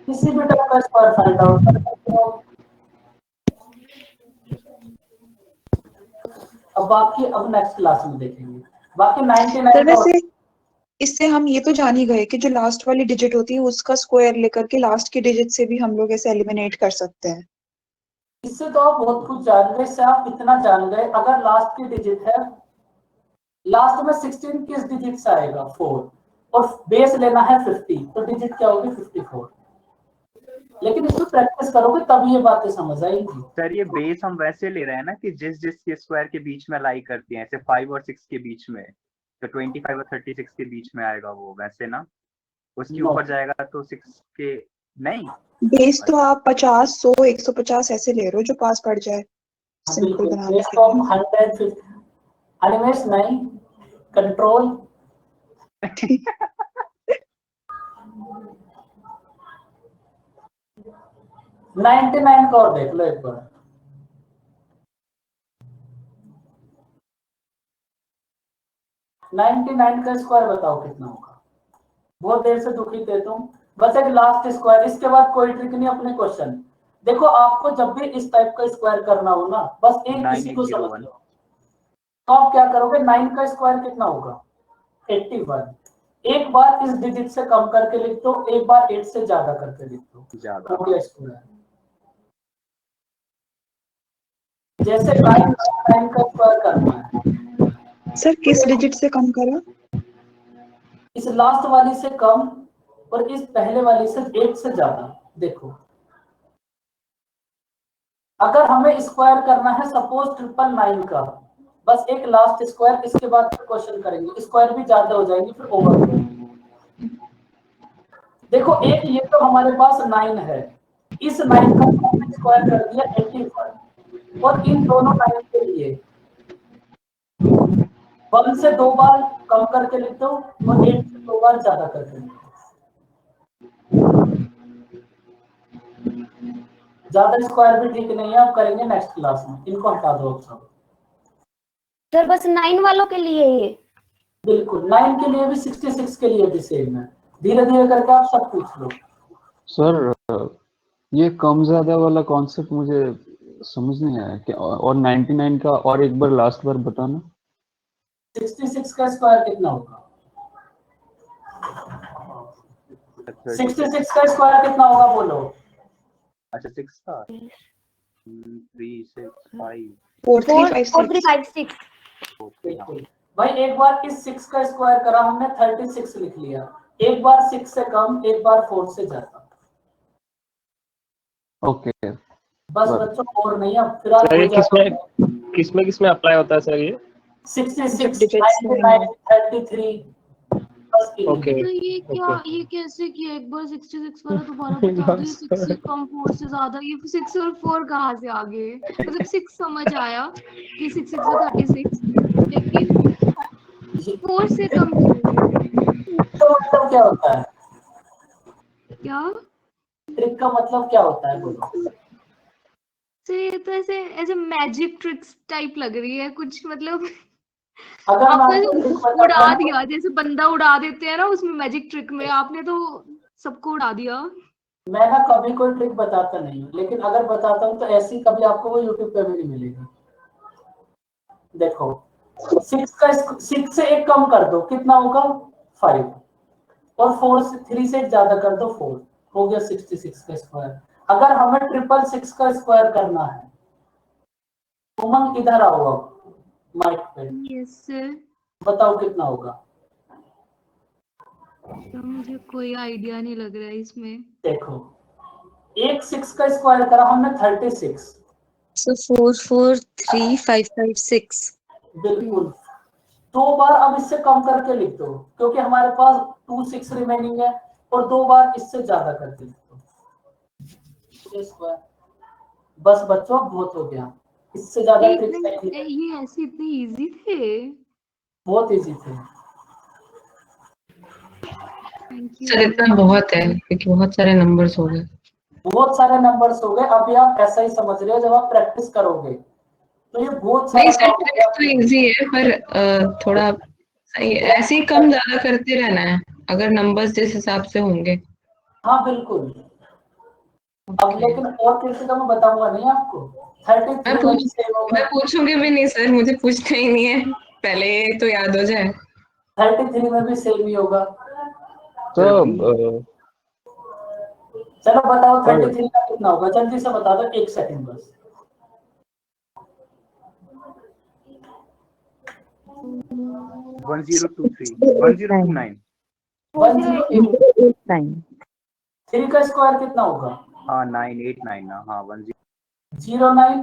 किसी भी टाइप का स्क्वायर फाइंड आउट कर सकते हो। अब बाकी अब नेक्स्ट क्लास में देखेंगे। बाकी 99 सर वैसे इससे हम ये तो जान ही गए कि जो लास्ट वाली डिजिट होती है उसका स्क्वायर लेकर के लास्ट की डिजिट से भी हम लोग ऐसे एलिमिनेट कर सकते हैं। इससे तो आप बहुत कुछ जान गए। इससे आप इतना जान गए, अगर लास्ट की डिजिट है, लास्ट में 16 किस डिजिट से आएगा? 4, और बेस लेना है 50, तो डिजिट क्या होगी? 54। लेकिन इसको प्रैक्टिस करोगे तब ये बातें समझ आएंगी। सर ये बेस हम वैसे ले रहे हैं ना कि जिस के स्क्वायर के बीच में लाई करती हैं, ऐसे 5 और 6 के बीच में, तो 25 और 36 के बीच में आएगा वो, वैसे ना? उसके ऊपर जाएगा तो 6 के नहीं। बेस तो आप 50 100 150 ऐसे ले रहे हो जो पास पड़ जाए सिंपल बनाने के लिए। 150 अनिमेश नहीं, कंट्रोल। नाइनटी 99 का और देख लो एक बार। 99 का स्क्वायर बताओ कितना होगा? बहुत देर से दुखी थे तुम। बस एक लास्ट स्क्वायर, इसके बाद कोई ट्रिक नहीं अपने क्वेश्चन। देखो, आपको जब भी इस टाइप का स्क्वायर करना हो ना, बस एक किसी को समझ लो। तो आप क्या करोगे? 9 का स्क्वायर कितना होगा? 81। एक बार इस डिजिट से कम करके लिख दो, एक बार 8 से ज्यादा करके लिख दो, ज्यादा स्क्वायर। जैसे 9 का स्क्वायर करना है। सर किस डिजिट से कम करा? इस लास्ट वाली से कम और इस पहले वाली से 8 से ज्यादा। देखो, अगर हमें स्क्वायर करना है सपोज 999 का, बस एक लास्ट स्क्वायर, इसके बाद क्वेश्चन करेंगे। स्क्वायर भी ज्यादा हो जाएंगे, फिर ओवर। देखो, एक ये तो हमारे पास 9 है, इस 9 का हमने स्क्वायर कर दिया 81, और इन दोनों 9 के लिए 1 से 2 बार कम करके लिख दो और 8 से 2 बार ज्यादा करके लिख दो। ज्यादा स्क्वायर भी ठीक नहीं है, आप करेंगे नेक्स्ट क्लास में। इनको हटा दो अब सब। सर बस 9 वालों के लिए ये? बिल्कुल, 9 के लिए भी 66 के लिए भी सेम है। धीरे धीरे करके आप सब पूछ लो। सर ये कम ज्यादा वाला कॉन्सेप्ट मुझे समझ नहीं आया कि, और 99 का और एक बार लास्ट बार बताना। 66 का स्क्वायर कितना होगा? 66 का स्क्वायर कितना होगा बोलो? अच्छा 6 का 3 6 5 4356 बिल्कुल भाई, एक बार इस 6 का स्क्वायर करा हमने 36 लिख लिया, एक बार 6 से कम, एक बार 4 से ज्यादा। ओके बस बच्चों और नहीं, अब फिलहाल सर ये हो जाएगा। किसमें अप्लाई होता है सर ये? 66 digits 99 33 बस इन्हीं ओके में। तो ये क्या, ये कैसे किया? एक बार 66 वाला दोबारा बता दो। ये 6 से कम, 4 से ज्यादा, ये 6 और 4 कहाँ से आ गए? मतलब 6 समझ आया कि 6 6 36, लेकिन 4 से कम क्यों? तो मतलब क्या होता है? क्या ट्रिक का मतलब क्या होता है बोलो? से? ये तो ऐसे ऐसे मैजिक ट्रिक्स टाइप लग रही है कुछ, मतलब अगर मैं आपने आपको ट्रिक तो उड़ा बताऊं, दिया, जैसे बंदा उड़ा देते हैं ना उसमें मैजिक ट्रिक में, आपने तो सबको उड़ा दिया। मैं ना कभी कोई ट्रिक बताता नहीं हूँ, लेकिन अगर बताता हूँ तो ऐसी कभी आपको वो यूट्यूब पे भी नहीं मिलेगी। देखो 6 से एक कम कर दो, कितना होगा? 5, और 4 से 3 से एक ज्यादा कर दो 4, हो गया 66 का स्क्वायर। अगर हमें 666 का स्क्वायर करना है, उमंग इधर आओ अब माइक पे, यस सर। बताओ कितना होगा? तो मुझे कोई आइडिया नहीं लग रहा है इसमें। देखो एक 6 का स्क्वायर करा हमने 36, So 4 4 3 5 5 6. बिल्कुल। दो बार अब इससे कम करके लिख दो, क्योंकि हमारे पास 2 6 रिमेनिंग है, और दो बार इससे ज्यादा करके लिख दो स्क्वायर। बस बच्चों बहुत हो गया, इससे ज्यादा ये ट्रिक इतने, नहीं है। ये ऐसे इतने इजी थे? बहुत इजी थे। थैंक यू सर इतना बहुत है क्योंकि बहुत सारे नंबर्स हो गए। बहुत सारे नंबर्स हो गए, अभी आप ऐसा ही समझ रहे हो, जब आप प्रैक्टिस करोगे तो ये बहुत नहीं सारा सर काम ट्रिक्स होगा। तो इजी है पर थोड़ा सही ऐसे ही कम ज्यादा करते रहना है अगर नंबर्स जिस हिसाब से होंगे। हाँ बिल्कुल। अब लेकिन और किसी का मैं बताऊंगा नहीं आपको। 33 में भी सेम होगा, मैं पूछूंगी भी नहीं सर, मुझे पूछना ही नहीं है, पहले ये तो याद हो जाए। 33 में भी सेम ही होगा। तो चलो बताओ पर 33 का कितना होगा, जल्दी से बता दो, एक सेकंड बस। 1023 1029 3 का स्क्वायर कितना होगा? हाँ 989 ना हाँ 09,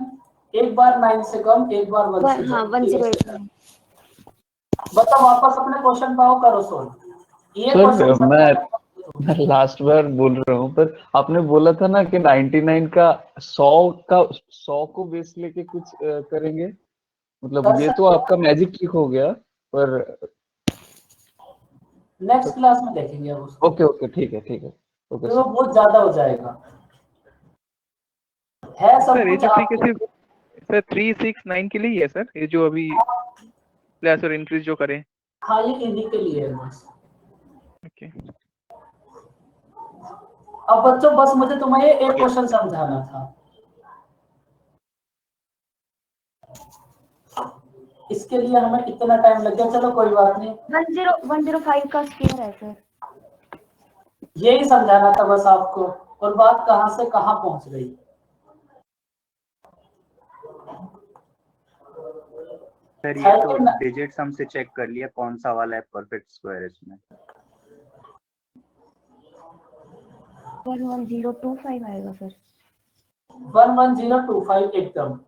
एक बार 9 से कम, एक बार 1 से हाँ ज्यादा। 1089। बताओ वापस अपने क्वेश्चन पाओ, करो सोल्व ये सर क्वेश्चन। मैं लास्ट बार बोल रहा हूँ, पर आपने बोला था ना कि 99 का 100 को बेस लेके कुछ करेंगे, मतलब कर ये तो सकते आपका मैजिक ट्रिक हो गया। पर नेक्स्ट क्लास में देखेंगे अब उसको, ओके ओके ठीक है ओके तो वो सर। बहुत ज्यादा हो जाएगा, है सब सर ये कुछ जो ट्रिक है आपको। सिर्फ सर 3 6 9 के लिए ही है सर, ये जो अभी प्लस और इंक्रीज जो करें? हाँ ये इन्हीं के लिए है बस। ओके अब बच्चों बस मुझे तुम्हें ये एक क्वेश्चन समझाना था, इसके लिए हमें इतना टाइम लग गया, चलो कोई बात नहीं। 105 का स्क्वायर है सर। यही समझाना था बस आपको, और बात कहां से कहां पहुंच गई। सर ये तो डिजिट्स हमसे चेक कर लिया कौन सा वाला है परफेक्ट स्क्वायर इसमें। 11025 आएगा सर। 11025 एकदम।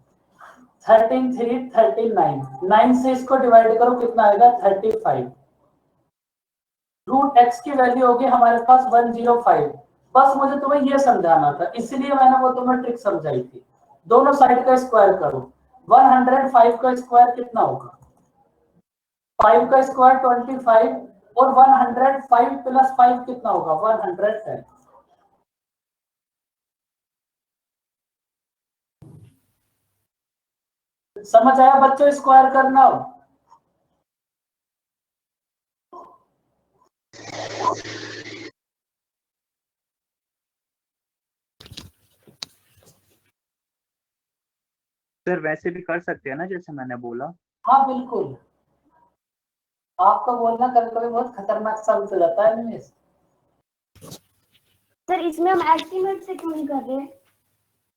13 3 39, 9 से इसको डिवाइड करो, कितना आएगा? 35। रूट एक्स की वैल्यू होगी हमारे पास 105। बस मुझे तुम्हें यह समझाना था, इसलिए मैंने वो तुम्हें ट्रिक समझाई थी। दोनों साइड का स्क्वायर करो। 105 का स्क्वायर कितना होगा? 5 का स्क्वायर 25, और 105 प्लस 5 कितना होगा? 110। समझ आया बच्चों स्क्वायर करना? सर वैसे भी कर सकते हैं ना जैसे मैंने बोला। हाँ बिल्कुल। आपका बोलना कभी कभी बहुत खतरनाक साबित हो जाता है निमेश। सर इसमें हम एस्टिमेट से क्यों नहीं कर रहे?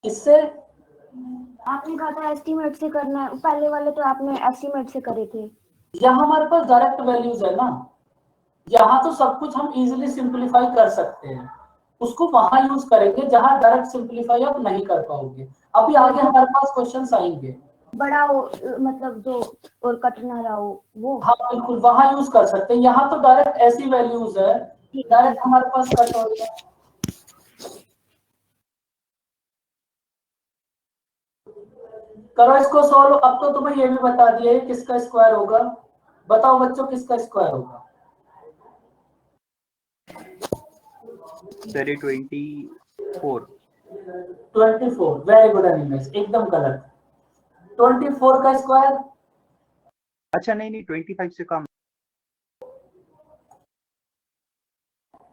इससे आपने कहा था एस्टिमेट से करना है, पहले वाले तो आपने एस्टिमेट से करे थे। यहाँ हमारे पास डायरेक्ट वैल्यूज है ना, यहाँ तो सब कुछ हम इजीली सिंपलीफाई कर सकते हैं, उसको वहां यूज करेंगे जहां डायरेक्ट सिंपलीफाई आप नहीं कर पाओगे। अभी आगे हमारे पास क्वेश्चंस आएंगे, बड़ा हो मतलब जो और कट ना रहा हो वो। हाँ बिल्कुल वहां यूज कर सकते हैं। यहाँ तो डायरेक्ट ऐसी वैल्यूज है, डायरेक्ट हमारे पास कट हो रही है। करो इसको सॉल्व। अब तो तुम्हें ये भी बता दिया है किसका स्क्वायर होगा, बताओ बच्चों किसका स्क्वायर होगा। सर 24। 24, वेरी गुड एनिमेश, एकदम गलत। 24 का स्क्वायर, अच्छा नहीं 25 से कम।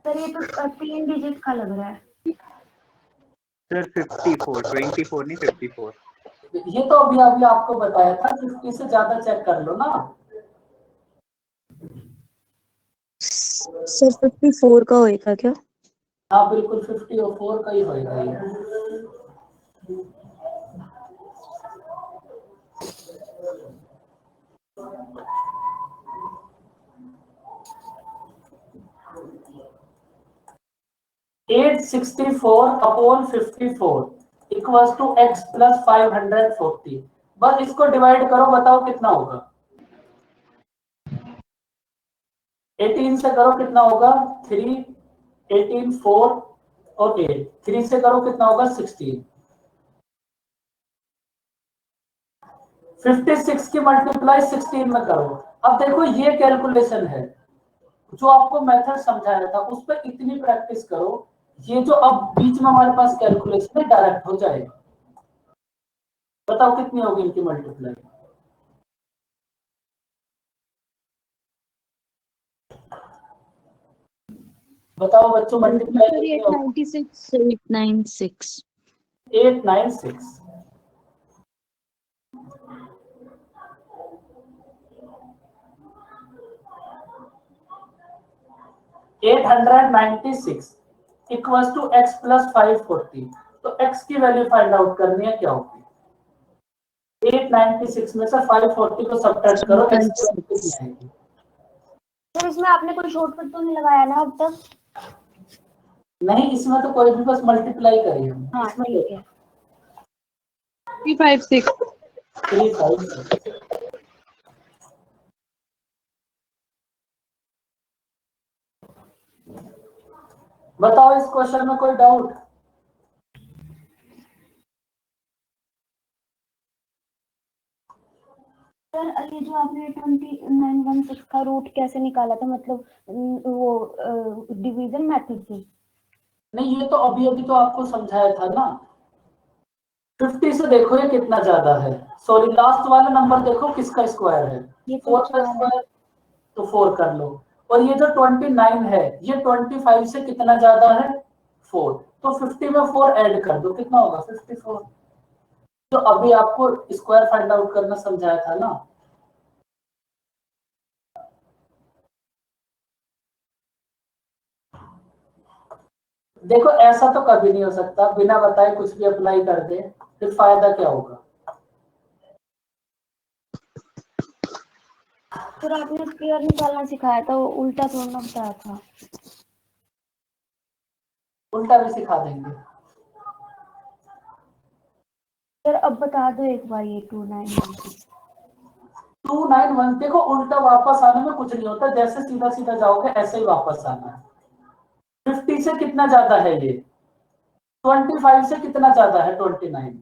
सर ये तो 3 डिजिट का लग रहा है। सर 54, 24 नहीं 54। ये तो अभी अभी आपको बताया था, 50 से ज्यादा चेक कर लो ना। सर 54 का होएगा क्या? हाँ बिल्कुल 54 का ही होएगा ये। At 64 upon 54 equals to x plus 540। बस इसको डिवाइड करो, बताओ कितना होगा। 18 से करो कितना होगा 3, 18 4 और 8, 3 से करो कितना होगा 16। 56 की मल्टीप्लाई 16 में करो। अब देखो ये कैलकुलेशन है, जो आपको मेथड समझाया था उस पर इतनी प्रैक्टिस करो, ये जो अब बीच में हमारे पास कैलकुलेशन है डायरेक्ट हो जाएगा। बताओ कितनी होगी इनकी मल्टीप्लाई। बताओ बच्चों मल्टीप्लाई कितनी होगी। 896 896 896 इक्वल्स टू x प्लस 540। तो x की वैल्यू फाइंड आउट करनी है, क्या होगी 896 में से 540 को सब्ट्रैक्ट करो, x की वैल्यू कितनी आएगी। सर इसमें आपने कोई शॉर्टकट तो नहीं लगाया ना अब तक? नहीं इसमें तो कोई भी, बस मल्टीप्लाई करिए। हाँ ठीक है। 356 356। बताओ इस क्वेश्चन में कोई डाउट। सर ये जो आपने 2916 का रूट कैसे निकाला था, मतलब वो डिवीजन मेथड से? नहीं ये तो अभी अभी तो आपको समझाया था ना। 50 से देखो ये कितना ज्यादा है, सॉरी लास्ट वाला नंबर देखो किसका स्क्वायर है, ये 4 का स्क्वायर, तो 4 कर लो। और ये जो 29 है ये 25 से कितना ज्यादा है 4, तो 50 में 4 ऐड कर दो, कितना होगा 54। तो अभी आपको स्क्वायर फाइंड आउट करना समझाया था ना। देखो ऐसा तो कभी नहीं हो सकता बिना बताए कुछ भी अप्लाई कर दे, फिर फायदा क्या होगा। सर आपने स्क्वायर निकालना सिखाया था, वो उल्टा तोड़ना बताया था। उल्टा भी सिखा देंगे। सर अब बता दो एक बार ये 2916। 291 देखो उल्टा वापस आने में कुछ नहीं होता, जैसे सीधा सीधा जाओगे ऐसे ही वापस आना है। 50 से कितना ज्यादा है ये 25 से कितना ज्यादा है 29,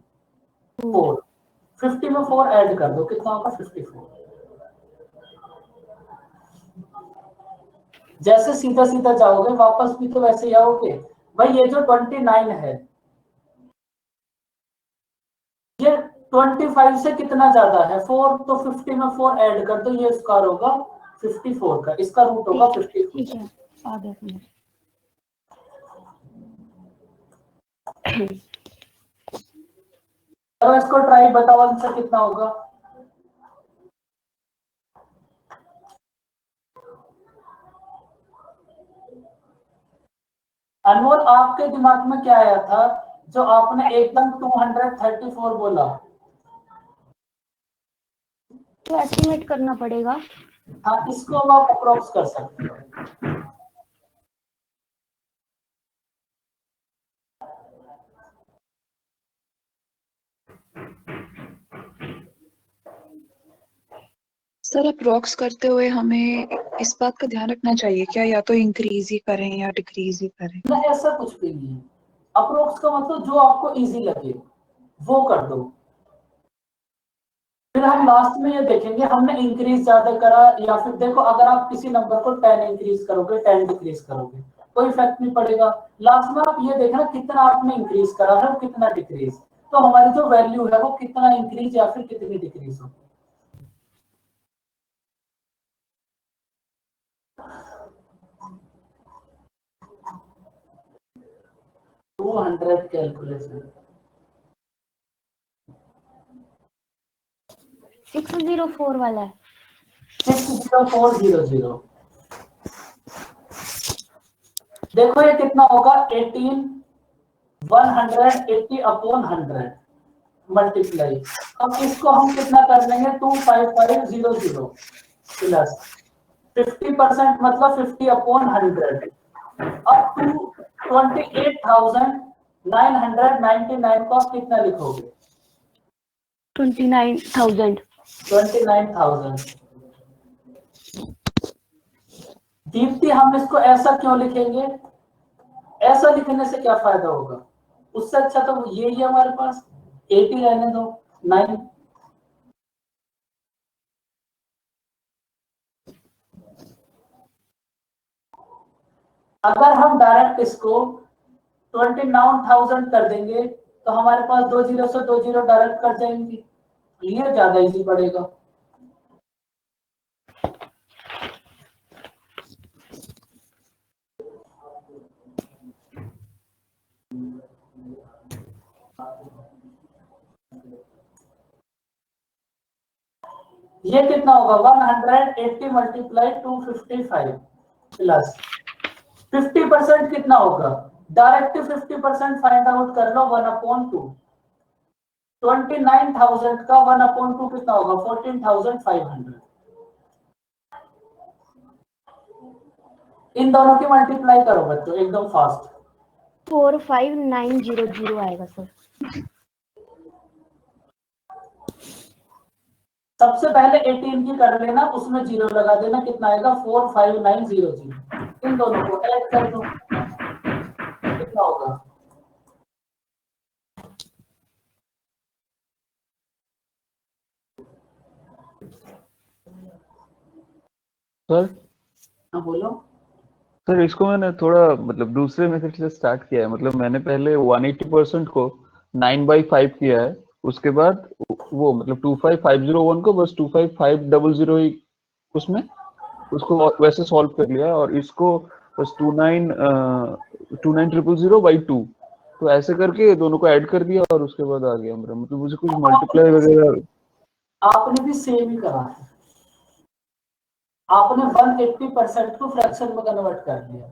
4। 50 में 4 ऐड कर दो, कितना होगा 54। जैसे सीधा सीधा जाओगे वापस भी तो वैसे ही आओगे। भाई ये जो 29 है ये 25 से कितना ज्यादा है 4, तो 50 में 4 ऐड कर दो, ये स्क्वायर होगा 54 का, इसका रूट होगा 54। ठीक है आ गया समझ। चलो इसको ट्राई, बताओ आंसर कितना होगा। अनमोल आपके दिमाग में क्या आया था जो आपने एकदम 234 बोला? तो एस्टिमेट करना पड़ेगा। हाँ, इसको आप अप्रोक्स कर सकते हो। सर अप्रोक्स करते हुए हमें इस बात का ध्यान रखना चाहिए क्या, या तो इंक्रीज ही करें या डिक्रीज ही करें? ना, ऐसा कुछ भी नहीं है। अप्रोक्स का मतलब जो आपको इजी लगे वो कर दो। फिर हम लास्ट में ये देखेंगे हमने इंक्रीज ज्यादा करा या फिर देखो, अगर आप किसी नंबर को 10 इंक्रीज करोगे 10 डिक्रीज करोगे कोई इफेक्ट नहीं पड़ेगा। लास्ट में आप ये देखना कितना आपने इंक्रीज करा है और कितना डिक्रीज, तो हमारी जो वैल्यू है वो कितना इंक्रीज या फिर कितनी डिक्रीज हो। कैलकुलेशन 604 वाला है। 60400। देखो ये कितना होगा, 180 अपॉन 100 मल्टीप्लाई। अब इसको हम कितना कर लेंगे, 25500 प्लस 50% मतलब 50 अपॉन 100। अब 28,999 को आप कितना लिखोगे? 29,000। 29,000। दीप्ति, हम इसको ऐसा क्यों लिखेंगे? ऐसा लिखने से क्या फायदा होगा? उससे अच्छा तो ये ही हमारे पास 80 रहने दो, 9। अगर हम डायरेक्ट इसको 29,000 कर देंगे तो हमारे पास 2 जीरो से 2 जीरो डायरेक्ट कट जाएंगी, ये ज्यादा इजी पड़ेगा। ये कितना होगा, 180 मल्टीप्लाई 255 प्लस 50% कितना होगा, डायरेक्ट 50% फाइंड आउट कर लो, 1/2। 29,000 का 1/2 कितना होगा, 14,500। इन दोनों की मल्टीप्लाई करो बच्चों एकदम फास्ट। 45900 आएगा सर। सबसे पहले 18 की कर लेना, उसमें जीरो लगा देना, कितना आएगा 45900। इन दोनों को ऐड कर दो, कितना होगा, सर हाँ बोलो। सर इसको मैंने थोड़ा मतलब दूसरे मेथड से स्टार्ट किया है। मतलब मैंने पहले 180% को 9/5 किया है, उसके बाद वो मतलब 25501 को बस 25500 ही उसमें उसको वैसे सॉल्व कर लिया, और इसको बस 29,000/2 तो ऐसे करके दोनों को ऐड कर दिया और उसके बाद आ गया मेरा। मतलब मुझे कुछ मल्टीप्लाई वगैरह। आपने भी सेम ही करा है, आपने 180% को फ्रैक्शन में कन्वर्ट कर दिया।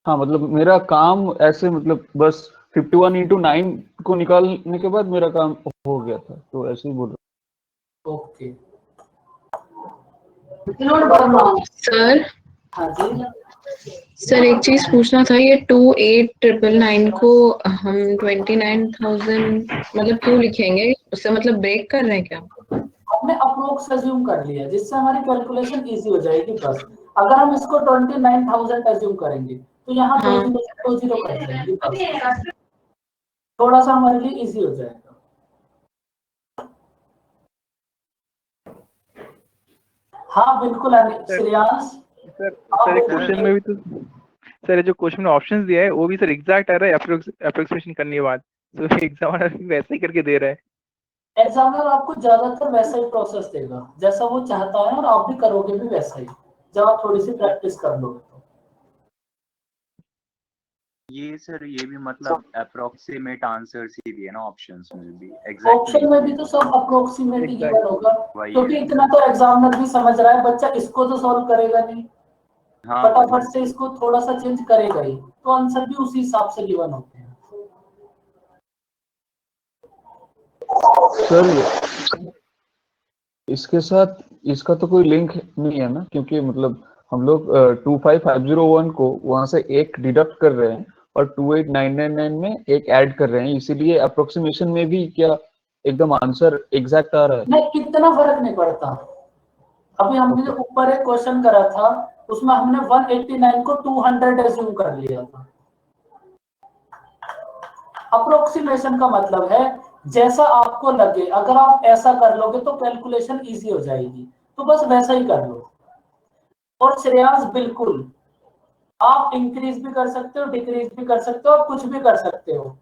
हाँ मतलब मेरा काम ऐसे मतलब बस 51 × 9 को निकालने के बाद मेरा काम हो गया था, तो ऐसे ही बोल रहा। ओके सर हाँ जी। सर एक चीज पूछना था, ये 28,999 को हम 29,000 मतलब क्यों लिखेंगे? उससे मतलब ब्रेक कर रहे हैं क्या? हमने अप्रोक्स अज्यूम कर लिया जिससे हमारी कैलकुलेशन इजी हो जाएगी बस। अगर हम इसको 29,000 अज्यूम करेंगे तो यहाँ हाँ। 2 जीरो कर देंगे बस, थोड़ा सा हमारे लिए इजी हो जाएगा। हाँ बिल्कुल श्रेयांश। सर एक क्वेश्चन में भी तो सर जो क्वेश्चन में ऑप्शंस दिया है वो भी सर एग्जैक्ट आ रहा है अप्रोक्सीमेशन करने के बाद, तो एग्जामिनर भी वैसे ही करके दे रहा है। एग्जामिनर आपको ज्यादातर वैसा ही प्रोसेस देगा जैसा वो चाहता है, और आप भी करोगे भी वैसा ही जब आप थोड़ी सी प्रैक्टिस कर लोगे तो। ये सर ये भी मतलब अप्रोक्सीमेट आंसर्स ही दिए ना ऑप्शंस में भी, ऑप्शन में भी तो सब अप्रोक्सीमेट ही गिवन होगा, वही क्योंकि है। इतना तो एग्जामिनर भी समझ रहा है, बच्चा इसको तो सॉल्व करेगा नहीं। हाँ फटाफट से इसको थोड़ा सा चेंज करेगा ही, तो आंसर भी उसी हिसाब से गिवन होते हैं। सर इसके साथ इसका तो कोई लिंक नहीं है ना, क्योंकि मतलब हम लोग 25501 को वहां से एक डिडक्ट कर रहे हैं और 28999 में एक ऐड कर रहे हैं, इसीलिए अप्रोक्सीमेशन में भी क्या एकदम आंसर एग्जैक्ट आ रहा है? नहीं, इतना फर्क नहीं पड़ता। अभी हमने जो ऊपर एक क्वेश्चन करा था उसमें हमने 189 को 200 एज्यूम कर लिया था। अप्रोक्सीमेशन का मतलब है जैसा आपको लगे, अगर आप ऐसा कर लोगे तो कैलकुलेशन इजी हो जाएगी, तो बस वैसा ही कर लो। और श्रेयांश बिल्कुल आप इंक्रीज भी कर सकते हो, डिक्रीज भी कर सकते हो, और कुछ भी कर सकते हो।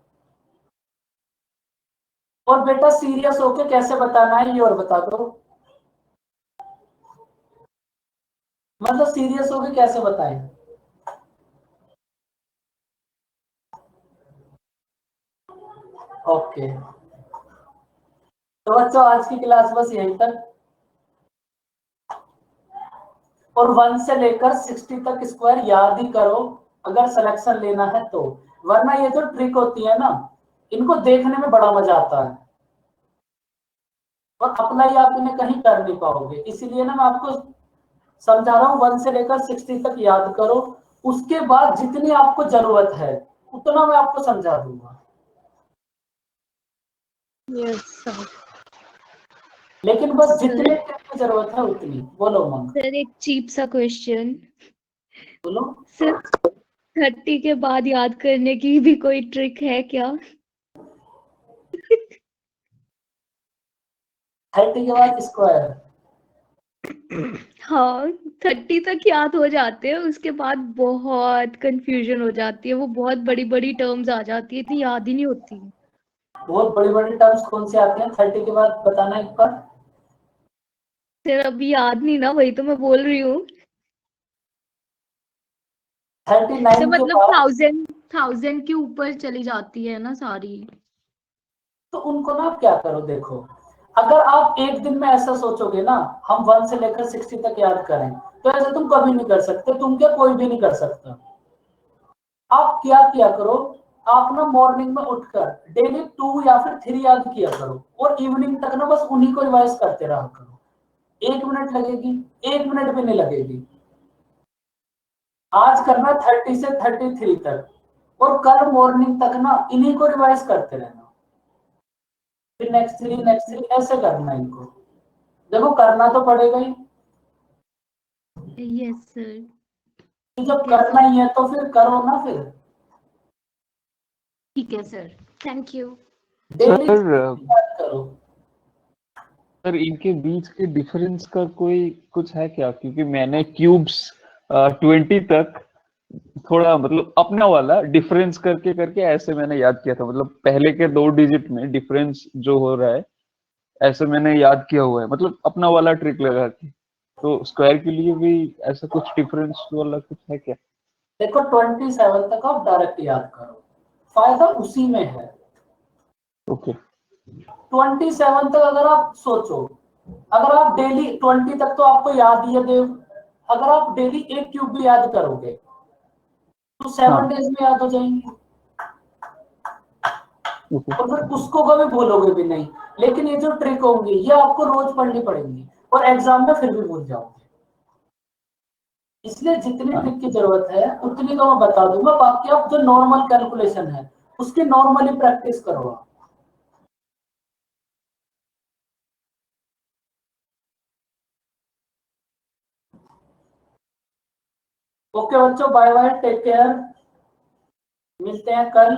और बेटा सीरियस होके कैसे बताना है ये और बता दो, मतलब सीरियस होके कैसे बताएं? ओके, तो बच्चों आज की क्लास बस यहीं तक। और 1 से लेकर 60 तक स्क्वायर याद ही करो अगर सिलेक्शन लेना है तो, वरना ये जो ट्रिक होती है ना इनको देखने में बड़ा मजा आता है और अप्लाई आप इन्हें कहीं कर नहीं पाओगे। इसीलिए ना मैं आपको समझा रहा हूँ 1 से लेकर 60 तक याद करो, उसके बाद जितनी आपको जरूरत है उतना मैं आपको समझा दूंगा। Yes sir. लेकिन बस सर। जितने की जरूरत है उतनी। बोलो मंग। सर एक चीप सा क्वेश्चन। बोलो। सर 30 के बाद याद करने की भी कोई ट्रिक है क्या? 30 के बाद स्क्वायर। हाँ 30 तक याद हो जाते हैं, उसके बाद बहुत कंफ्यूजन हो जाती है, वो बहुत बड़ी बड़ी टर्म्स आ जाती है, इतनी याद ही नहीं होती। बहुत बड़ी बड़ी टर्म्स कौन से आते हैं 30 के बाद, बताना एक बार। सर अभी याद नहीं ना, वही तो मैं बोल रही हूँ। 39 सर के मतलब बाद 1000 के ऊपर चली जाती है ना सारी। तो उनको ना आप क्या करो, देखो अगर आप एक दिन में ऐसा सोचोगे ना हम 1 से लेकर 60 तक याद करें, तो ऐसा तुम कभी नहीं कर सकते, तुम क्या कोई भी नहीं कर सकता। आप क्या किया करो, आप ना मॉर्निंग में उठकर डेली 2 या फिर 3 याद किया करो और इवनिंग तक ना बस उन्हीं को रिवाइज करते रहा करो। 1 मिनट लगेगी, 1 मिनट भी नहीं लगेगी। आज करना 30 से 33 तक और कल मॉर्निंग तक ना इन्हीं को रिवाइज करते रहना, फिर नेक्स्ट 3 ऐसे करना इनको। देखो करना तो पड़ेगा ही, यस सर। तो जब करना ही है तो फिर करो ना फिर। ठीक है sir, thank you. Daily sir याद करो। सर इनके बीच के डिफरेंस का कोई कुछ है क्या? क्योंकि मैंने क्यूब्स 20 तक थोड़ा मतलब अपना वाला डिफरेंस करके करके ऐसे मैंने याद किया था, मतलब पहले के 2 डिजिट में डिफरेंस जो हो रहा है ऐसे मैंने याद किया हुआ है, मतलब अपना वाला ट्रिक लगा के। तो स्क्वायर के लिए भी ऐसा कुछ डिफरेंस वाला कुछ है क्या? देखो 27 तक आप डायरेक्ट याद करो, फायदा उसी में है। ओके 27 तक अगर आप सोचो, अगर आप डेली 20 तक तो आपको याद ही है देव, अगर आप डेली एक क्यूब भी याद करोगे तो 7 डेज में याद हो जाएंगे और फिर उसको कभी भूलोगे भी नहीं। लेकिन ये जो ट्रिक होंगी ये आपको रोज पढ़नी पड़ेंगी और एग्जाम में फिर भी भूल जाओगे। इसलिए जितनी ट्रिक की जरूरत है उतनी तो मैं बता दूंगा, बाकी आप जो नॉर्मल कैलकुलेशन है उसकी नॉर्मली प्रैक्टिस करो आप। ओके बच्चों, बाय बाय, टेक केयर, मिलते हैं कल।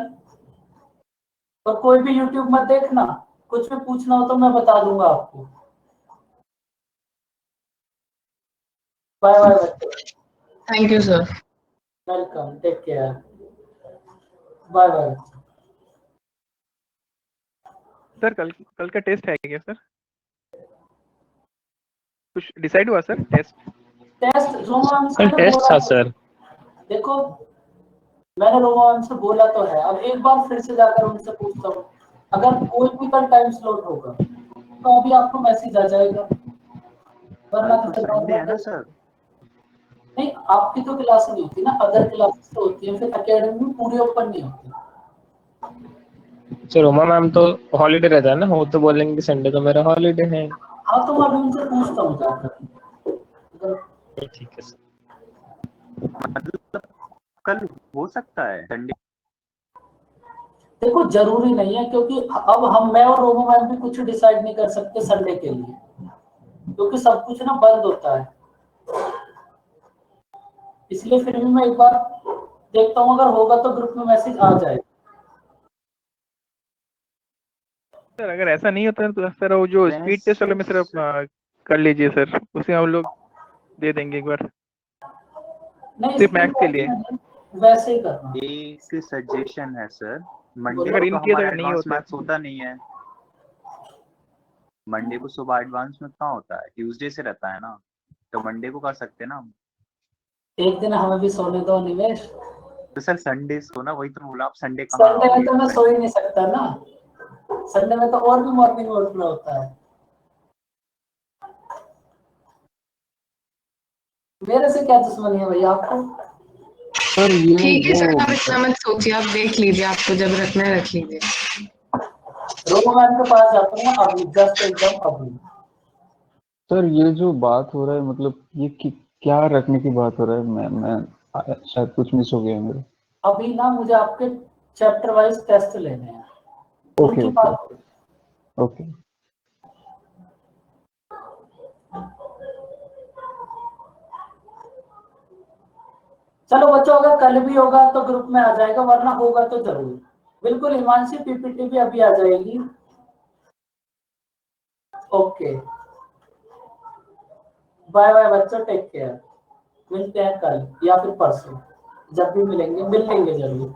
और कोई भी यूट्यूब मत देखना, कुछ भी पूछना हो तो मैं बता दूंगा आपको। बाय बाय बच्चों, thank you sir. Welcome, take care, bye bye. Sir कल का टेस्ट है क्या सर? कुछ डिसाइड हुआ सर? टेस्ट रोमांस कल टेस्ट था सर। देखो मैंने रोमांस से बोला तो है, अब एक बार फिर से जाकर उनसे पूछता हूँ, अगर कोई भी कल टाइम स्लॉट होगा तो अभी आपको मैसेज आ जाएगा, वरना कल तो संडे है ना सर? नहीं, आपकी तो क्लास नहीं होती ना, अदर क्लासेस तो होती है, फिर एकेडमी पूरी ओपन नहीं होती। सर रोमा मैम तो हॉलीडे रहता है ना, वो तो बोलेंगे संडे तो मेरा हॉलीडे है। हाँ, तो मैं अभी उनसे पूछता हूँ जाकर। ठीक है सर। मतलब कल हो सकता है संडे? देखो जरूरी नहीं है, क्योंकि अब मैं और रोमो मैम भी कुछ डिसाइड नहीं कर सकते संडे के लिए, क्योंकि सब कुछ ना बंद होता है। इसलिए फिर भी मैं एक बार देखता हूँ, अगर होगा तो ग्रुप में मैसेज आ जाए। सर अगर ऐसा नहीं होता तो सर वो जो स्पीड टेस्ट वाले में सर आप कर लीजिए सर, उसे हम लोग दे देंगे एक बार नहीं, सिर्फ मैथ्स के लिए। वैसे ही करना। एक सजेशन है सर, मंडे अगर को इन तो केस हमारा अगर नहीं एडवांस होता मैथ्स होता नहीं है। मंडे को सुबह एडवांस में कहाँ होता है, ट्यूसडे से रहता है ना, तो मंडे को कर सकते हैं ना हम। एक दिन हमें भी सोने दो निवेश। तो सर संडे को ना, वही तो बोला, आप संडे कहाँ संडे में आओगे? तो मैं सो ही नहीं सकता ना, संडे में तो और भी मॉर्निंग वर्कफ्लो होता है। मेरे से क्या दुश्मनी है भैया आपको? सर ये ठीक है वो सर, आप इतना मत सोचिए, आप देख लीजिए, आपको जब रखना है रख लीजिए। रोमो मैम के पास जाता हूँ अभी, जस्ट एकदम अभी। सर ये जो बात हो रहा है, मतलब ये क्या रखने की बात हो रहा है? मैं शायद कुछ मिस हो गया मेरे। अभी ना मुझे आपके चैप्टर वाइज टेस्ट लेने हैं, ओके उनकी ओके बात हो रही है। ओके। चलो बच्चों, अगर कल भी होगा तो ग्रुप में आ जाएगा, वरना होगा तो जरूर। बिल्कुल हिमांशी, पीपीटी भी अभी आ जाएगी। ओके, बाय बाय बच्चों, टेक केयर। मिलते हैं कल या फिर परसों, जब भी मिलेंगे मिल लेंगे जरूर।